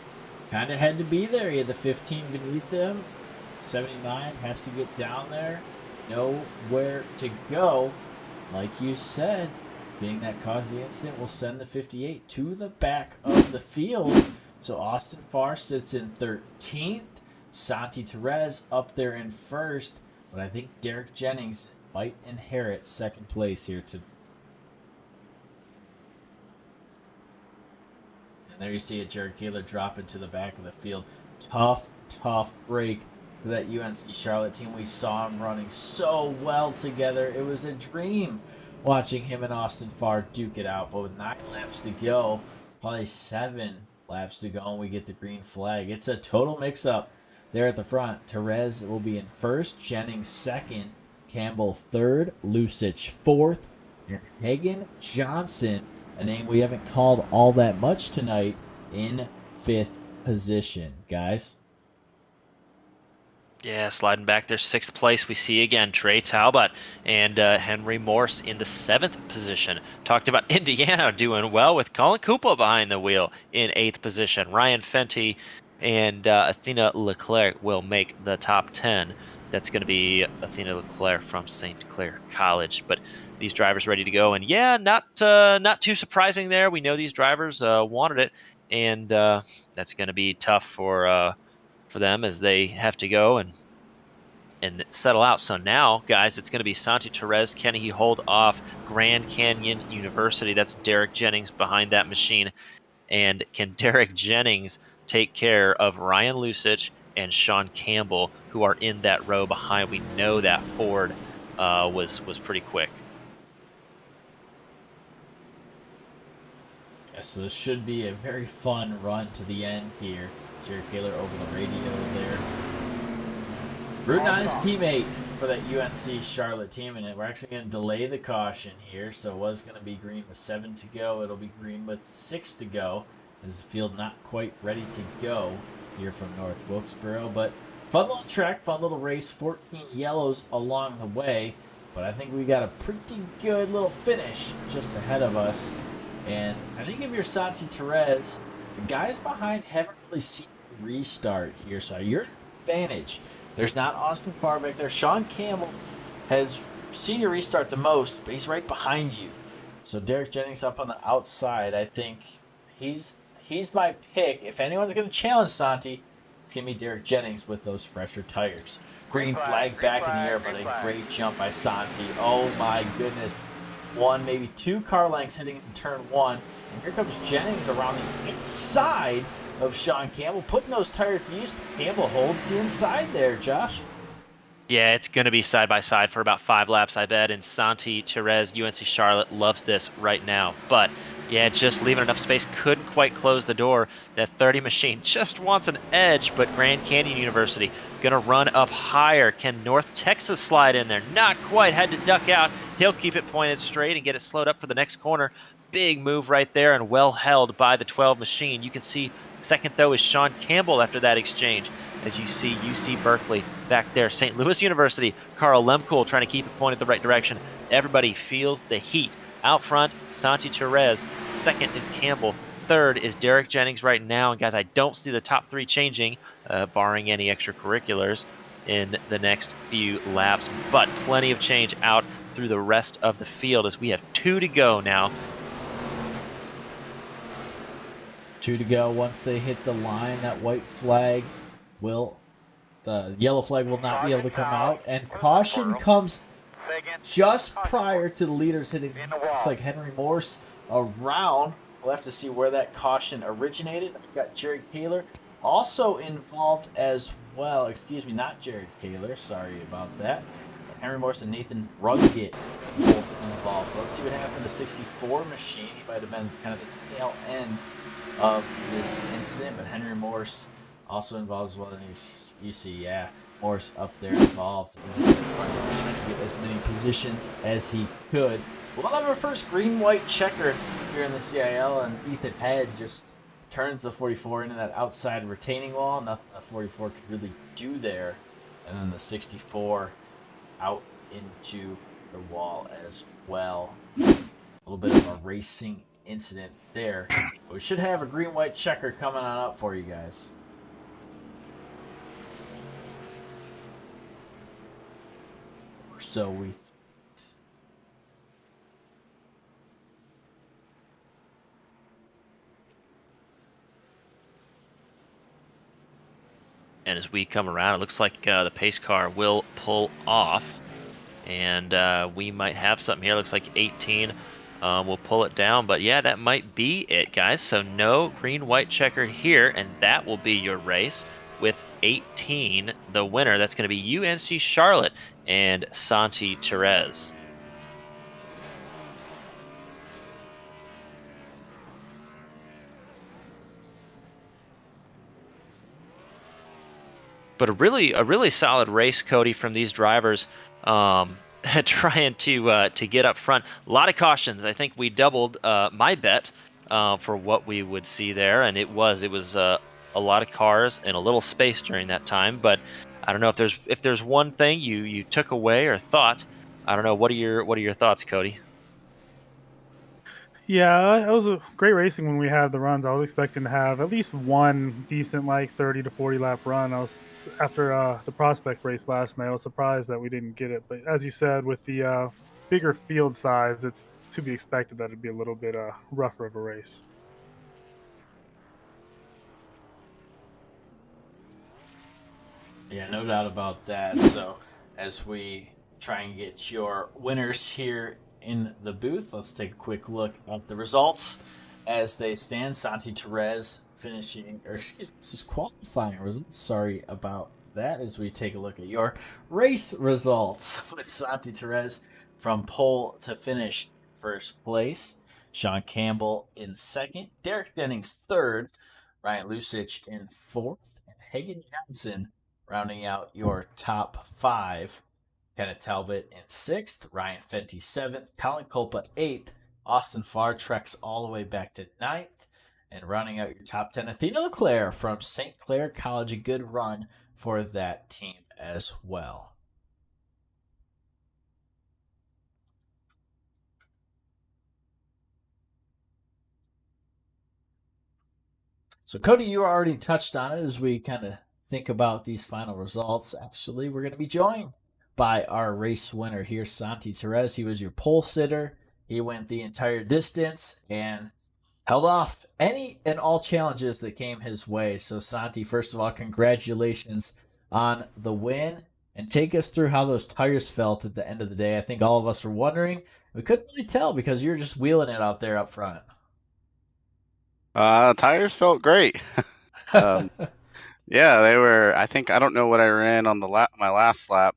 kind of had to be there. You had the 15 beneath them. 79 has to get down there. Nowhere to go. Like you said, being that caused the incident, will send the 58 to the back of the field. So Austin Farr sits in 13th. Santi Therese up there in 1st. But I think Derek Jennings might inherit 2nd place here. there you see it, Jared Kaler drop into the back of the field. Tough break for that UNC Charlotte team. We saw him running so well together. It was a dream watching him and Austin Farr duke it out. But with 9 laps to go, probably 7 laps to go, and we get the green flag. It's a total mix-up there at the front. Therese will be in first, Jennings second, Campbell third, Lusich fourth, and Hagan Johnson, a name we haven't called all that much tonight, in 5th position, guys. Yeah, sliding back there, 6th place. We see again Trey Talbot and Henry Morse in the 7th position. Talked about Indiana doing well with Colin Cooper behind the wheel in 8th position. Ryan Fenty and Athena Leclerc will make the top 10. That's going to be Athena Leclerc from St. Clair College. But these drivers ready to go, and yeah, not too surprising there. We know these drivers wanted it, and that's going to be tough for them as they have to go and settle out. So now, guys, it's going to be Santi Therese. Can he hold off Grand Canyon University? That's Derek Jennings behind that machine. And can Derek Jennings take care of Ryan Lusich and Sean Campbell, who are in that row behind? We know that Ford was pretty quick. Yes, so this should be a very fun run to the end here. Jared Kaler over the radio there. Route 9's teammate for that UNC Charlotte team, and we're actually going to delay the caution here. So it was going to be green with 7 to go. It'll be green with 6 to go. As the field not quite ready to go here from North Wilkesboro. But fun little track, fun little race. 14 yellows along the way. But I think we got a pretty good little finish just ahead of us. And I think if you're Santi Therese, the guys behind haven't really seen a restart here, so you're at advantage. There's not Austin Farr back there. Sean Campbell has seen you restart the most, but he's right behind you. So Derek Jennings up on the outside. I think he's my pick. If anyone's going to challenge Santi, it's going to be Derek Jennings with those fresher tires. Green flag back in the air, but a great jump by Santi. Oh my goodness. 1, maybe 2 car lengths hitting in turn 1. And here comes Jennings around the inside of Sean Campbell, putting those tires to use. Campbell holds the inside there, Josh. Yeah, it's going to be side by side for about 5 laps, I bet. And Santi Therese, UNC Charlotte, loves this right now. But yeah, just leaving enough space, couldn't quite close the door. That 30 machine just wants an edge, but Grand Canyon University going to run up higher. Can North Texas slide in there? Not quite, had to duck out. He'll keep it pointed straight and get it slowed up for the next corner. Big move right there and well held by the 12 machine. You can see second, though, is Sean Campbell after that exchange. As you see UC Berkeley back there. St. Louis University, Carl Lemkool trying to keep it pointed the right direction. Everybody feels the heat. Out front, Santi Therese. Second is Campbell. Third is Derek Jennings right now. And guys, I don't see the top 3 changing, barring any extracurriculars in the next few laps. But plenty of change out through the rest of the field as we have 2 to go now. 2 to go. Once they hit the line, that white flag the yellow flag will not be able to come out. And caution comes just prior to the leaders hitting. Looks like Henry Morse around. We'll have to see where that caution originated. I've got Jared Kaler also involved as well. Excuse me, not Jared Kaler. Sorry about that. Henry Morse and Nathan Ruggett both involved. So let's see what happened to the 64 machine. He might have been kind of the tail end of this incident, but Henry Morse also involved as well. And you see, yeah, Morse up there involved. Trying to get as many positions as he could. We'll have our first green-white checker here in the CIL, and Ethan Head just turns the 44 into that outside retaining wall. Nothing the 44 could really do there. And then the 64 out into the wall as well. A little bit of a racing incident there. But we should have a green-white checker coming on up for you guys. Or so we thought. And as we come around, it looks like the pace car will pull off. And we might have something here. Looks like 18 We'll pull it down, but yeah, that might be it, guys. So no green-white checkered here, and that will be your race with 18, the winner. That's going to be UNC Charlotte and Santi Therese. But a really solid race, Cody, from these drivers. Trying to get up front. A lot of cautions. I think we doubled my bet for what we would see there, and it was a lot of cars and a little space during that time. But I don't know if there's one thing you took away or thought. I don't know. What are your thoughts, Cody? Yeah, it was a great racing when we had the runs. I was expecting to have at least one decent, like 30 to 40 lap run. I was after the prospect race last night. I was surprised that we didn't get it, but as you said, with the bigger field size, it's to be expected that it'd be a little bit rougher of a race. Yeah, no doubt about that. So, as we try and get your winners here in the booth, let's take a quick look at the results as they stand. Santi Therese finishing, or excuse me, this is qualifying results. Sorry about that. As we take a look at your race results with Santi Therese from pole to finish, first place. Sean Campbell in second. Derek Jennings third. Ryan Lusich in fourth. And Hagen Johnson rounding out your top five. Kenneth Talbot in sixth, Ryan Fenty seventh, Colin Culpa eighth, Austin Farr treks all the way back to ninth, and rounding out your top 10, Athena LeClaire from St. Clair College. A good run for that team as well. So, Cody, you already touched on it as we kind of think about these final results. Actually, we're going to be joined by our race winner here, Santi Therese. He was your pole sitter. He went the entire distance and held off any and all challenges that came his way. So, Santi, first of all, congratulations on the win. And take us through how those tires felt at the end of the day. I think all of us were wondering. We couldn't really tell because you were just wheeling it out there up front. Tires felt great. Yeah, they were. I think I don't know what I ran on my last lap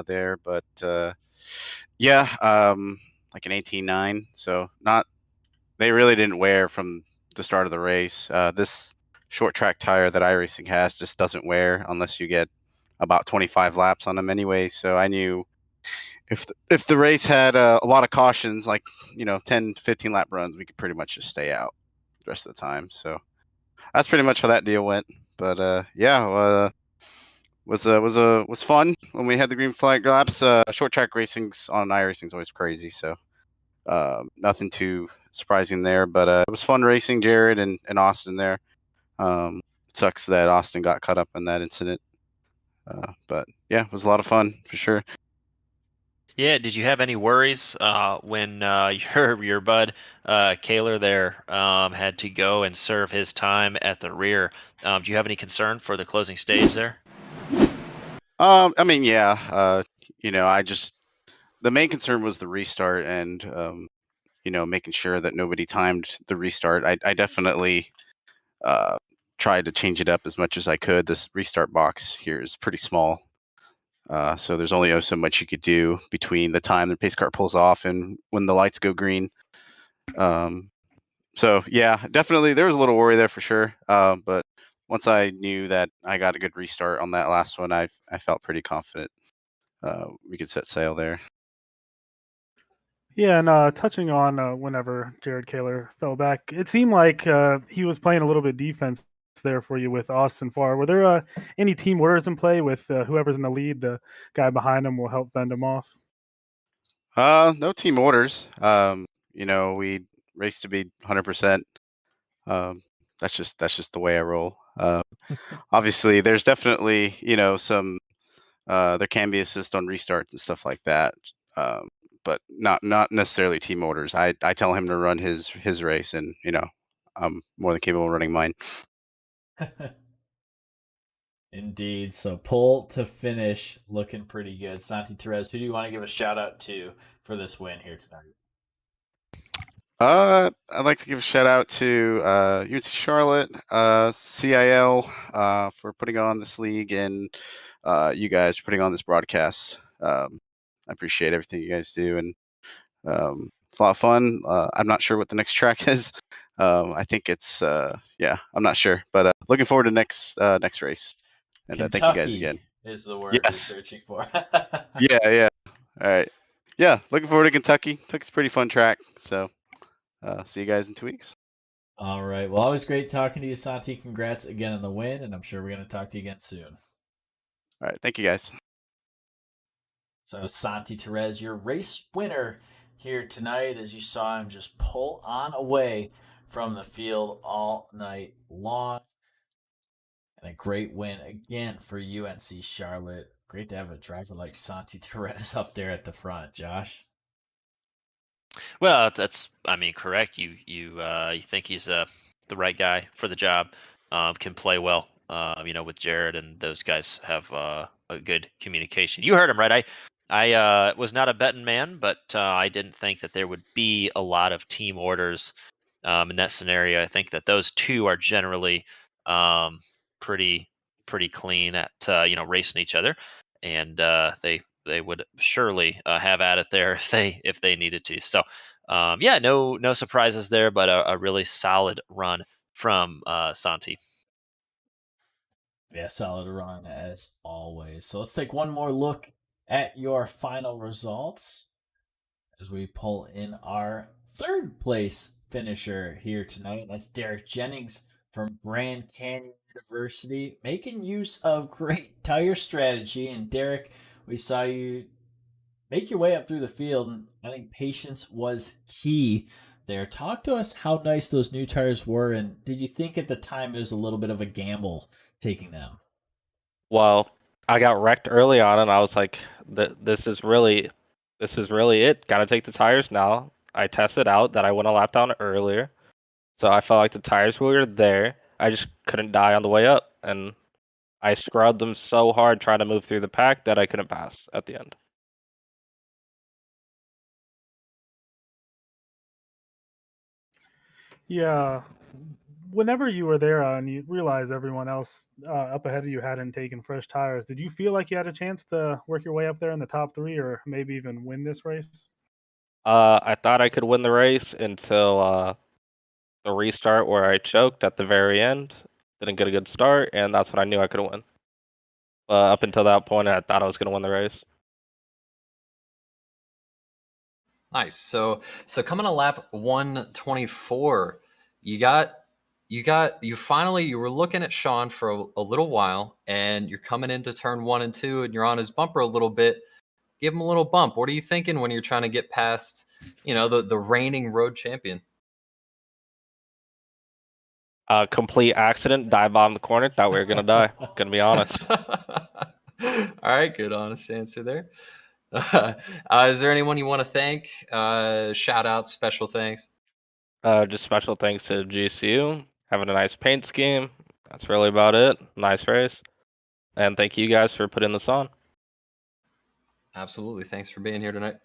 there, but yeah, like an 18.9. So not. They really didn't wear from the start of the race. This short track tire that iRacing has just doesn't wear unless you get about 25 laps on them anyway. So I knew if the race had a lot of cautions, like 10, 15 lap runs, we could pretty much just stay out the rest of the time. So that's pretty much how that deal went. But yeah, was fun when we had the green flag laps. Short track racing's on iRacing's always crazy, so nothing too surprising there. But it was fun racing Jared and Austin there. It sucks that Austin got caught up in that incident. But yeah, it was a lot of fun for sure. Yeah, did you have any worries when your bud Kaler there had to go and serve his time at the rear? Do you have any concern for the closing stage there? I mean, yeah. The main concern was the restart and making sure that nobody timed the restart. I definitely tried to change it up as much as I could. This restart box here is pretty small. So there's only so much you could do between the time the pace car pulls off and when the lights go green. So yeah, definitely there was a little worry there for sure. But once I knew that I got a good restart on that last one, I felt pretty confident we could set sail there. Yeah, and touching on whenever Jared Kaler fell back, it seemed like he was playing a little bit defense there for you with Austin Farr. Were there any team orders in play with whoever's in the lead? The guy behind him will help fend him off. No team orders. We race to be 100%. That's just the way I roll. Obviously, there's definitely some there can be assist on restarts and stuff like that, but not necessarily team orders. I tell him to run his race, and I'm more than capable of running mine. Indeed. So pole to finish, looking pretty good. Santi Therese, who do you want to give a shout out to for this win here tonight? I'd like to give a shout out to UNC Charlotte, CIL for putting on this league, and you guys for putting on this broadcast. I appreciate everything you guys do, and it's a lot of fun. I'm not sure what the next track is. I think it's I'm not sure, but looking forward to next race. And thank you guys Kentucky again. is the word you're Yes. searching for. Yeah. All right. Yeah, looking forward to Kentucky. Kentucky's a pretty fun track. So see you guys in 2 weeks. All right. Well, always great talking to you, Santi. Congrats again on the win, and I'm sure we're going to talk to you again soon. All right. Thank you guys. So Santi Perez, your race winner here tonight, as you saw him just pull on away from the field all night long. And a great win again for UNC Charlotte. Great to have a driver like Santi Perez up there at the front, Josh. Well, correct. You think he's the right guy for the job. Can play well. With Jared, and those guys have a good communication. You heard him, right? I was not a betting man, but I didn't think that there would be a lot of team orders in that scenario. I think that those two are generally pretty clean at racing each other, and they would surely have at it there if they needed to. So no surprises there, but a really solid run from Santi. Yeah, solid run as always. So let's take one more look at your final results as we pull in our third place finisher here tonight. That's Derek Jennings from Grand Canyon University, making use of great tire strategy. And Derek, we saw you make your way up through the field, and I think patience was key there. Talk to us how nice those new tires were, and did you think at the time it was a little bit of a gamble taking them? Well, I got wrecked early on, and I was like, "This is really it. Got to take the tires now." I tested out that I went a lap down earlier, so I felt like the tires were there. I just couldn't die on the way up, and I scrubbed them so hard trying to move through the pack that I couldn't pass at the end. Yeah. Whenever you were there and you realized everyone else up ahead of you hadn't taken fresh tires, did you feel like you had a chance to work your way up there in the top three or maybe even win this race? I thought I could win the race until the restart where I choked at the very end. Didn't get a good start, and that's when I knew I could win. Up until that point, I thought I was going to win the race. Nice. So coming to lap 124, you were looking at Sean for a little while, and you're coming into turn 1 and 2, and you're on his bumper a little bit. Give him a little bump. What are you thinking when you're trying to get past, the reigning road champion? Complete accident, dive bomb the corner. Thought we were gonna die. Gonna be honest. All right, good honest answer there. Is there anyone you want to thank? Shout out, special thanks. Just special thanks to GCU having a nice paint scheme. That's really about it. Nice race, and thank you guys for putting this on. Absolutely, thanks for being here tonight.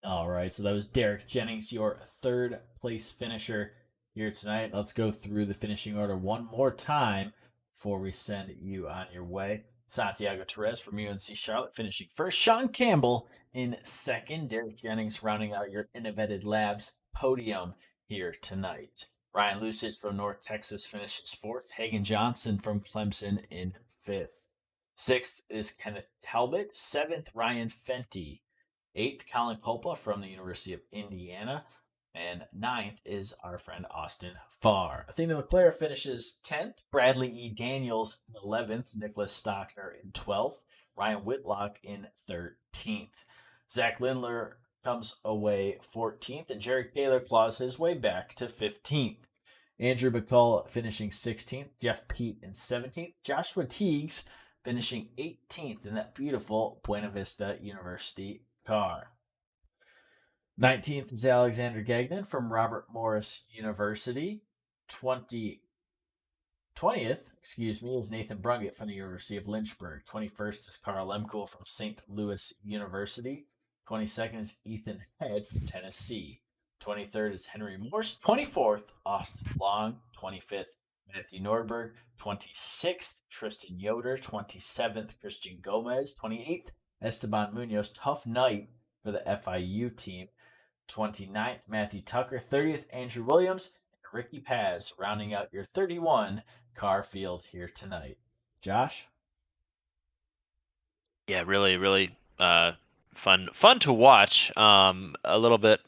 All right, so that was Derek Jennings, your third place finisher here tonight. Let's go through the finishing order one more time before we send you on your way. Santiago Perez from UNC Charlotte finishing first. Sean Campbell in second. Derek Jennings rounding out your InnoVetted Labs podium here tonight. Ryan Lusich from North Texas finishes fourth. Hagen Johnson from Clemson in fifth. Sixth is Kenneth Talbot. Seventh, Ryan Fenty. Eighth, Colin Culpa from the University of Indiana. And ninth is our friend Austin Farr. Athena LeClaire finishes 10th. Bradley E. Daniels in 11th. Nicholas Stockner in 12th. Ryan Whitlock in 13th. Zach Lindler comes away 14th. And Jerry Taylor claws his way back to 15th. Andrew McCall finishing 16th. Jeff Pete in 17th. Joshua Teagues finishing 18th in that beautiful Buena Vista University car. 19th is Alexander Gagnon from Robert Morris University. 20th, is Nathan Brungett from the University of Lynchburg. 21st is Carl Lemkuhl from St. Louis University. 22nd is Ethan Head from Tennessee. 23rd is Henry Morse. 24th, Austin Long. 25th, Matthew Nordberg. 26th, Tristan Yoder. 27th, Christian Gomez. 28th, Esteban Munoz. Tough night for the FIU team. 29th, Matthew Tucker. 30th, Andrew Williams. And Ricky Paz rounding out your 31 car field here tonight. Josh? Yeah, really, really fun to watch. A little bit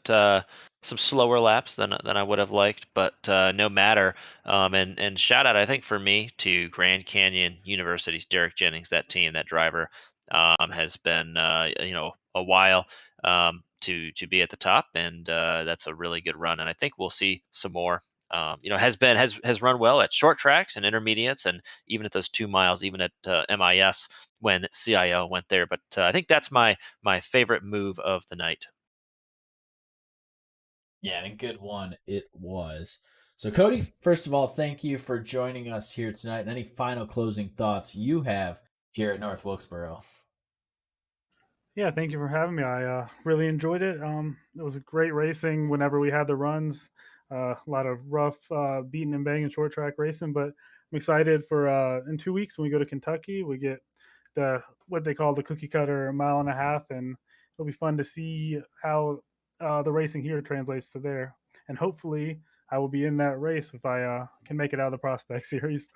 some slower laps than I would have liked, but no matter. And shout out, I think for me to Grand Canyon University's Derek Jennings. That team, that driver, has been a while to be at the top, and that's a really good run. And I think we'll see some more. Has run well at short tracks and intermediates, and even at those 2 miles, even at MIS when CIL went there. But I think that's my favorite move of the night. Yeah, and a good one it was. So, Cody, first of all, thank you for joining us here tonight. And any final closing thoughts you have here at North Wilkesboro? Yeah, thank you for having me. I really enjoyed it. It was great racing whenever we had the runs. A lot of rough beating and banging short track racing, but I'm excited for in 2 weeks when we go to Kentucky. We get what they call the cookie cutter mile and a half, and it'll be fun to see how the racing here translates to there. And hopefully, I will be in that race if I can make it out of the Prospect Series.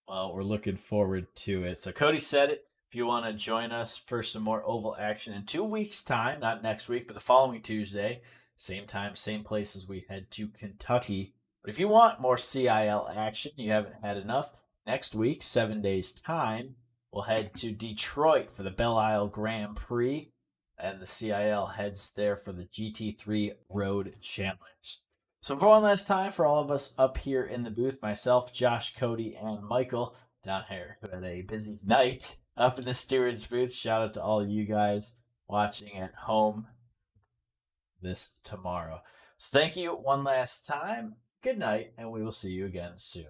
Well, we're looking forward to it. So, Cody said it. If you want to join us for some more oval action in 2 weeks' time, not next week, but the following Tuesday, same time, same place as we head to Kentucky. But if you want more CIL action, you haven't had enough, next week, 7 days' time, we'll head to Detroit for the Belle Isle Grand Prix, and the CIL heads there for the GT3 Road Challenge. So for one last time, for all of us up here in the booth, myself, Josh, Cody, and Michael down here who had a busy night up in the stewards booth. Shout out to all of you guys watching at home this tomorrow. So thank you one last time. Good night, and we will see you again soon.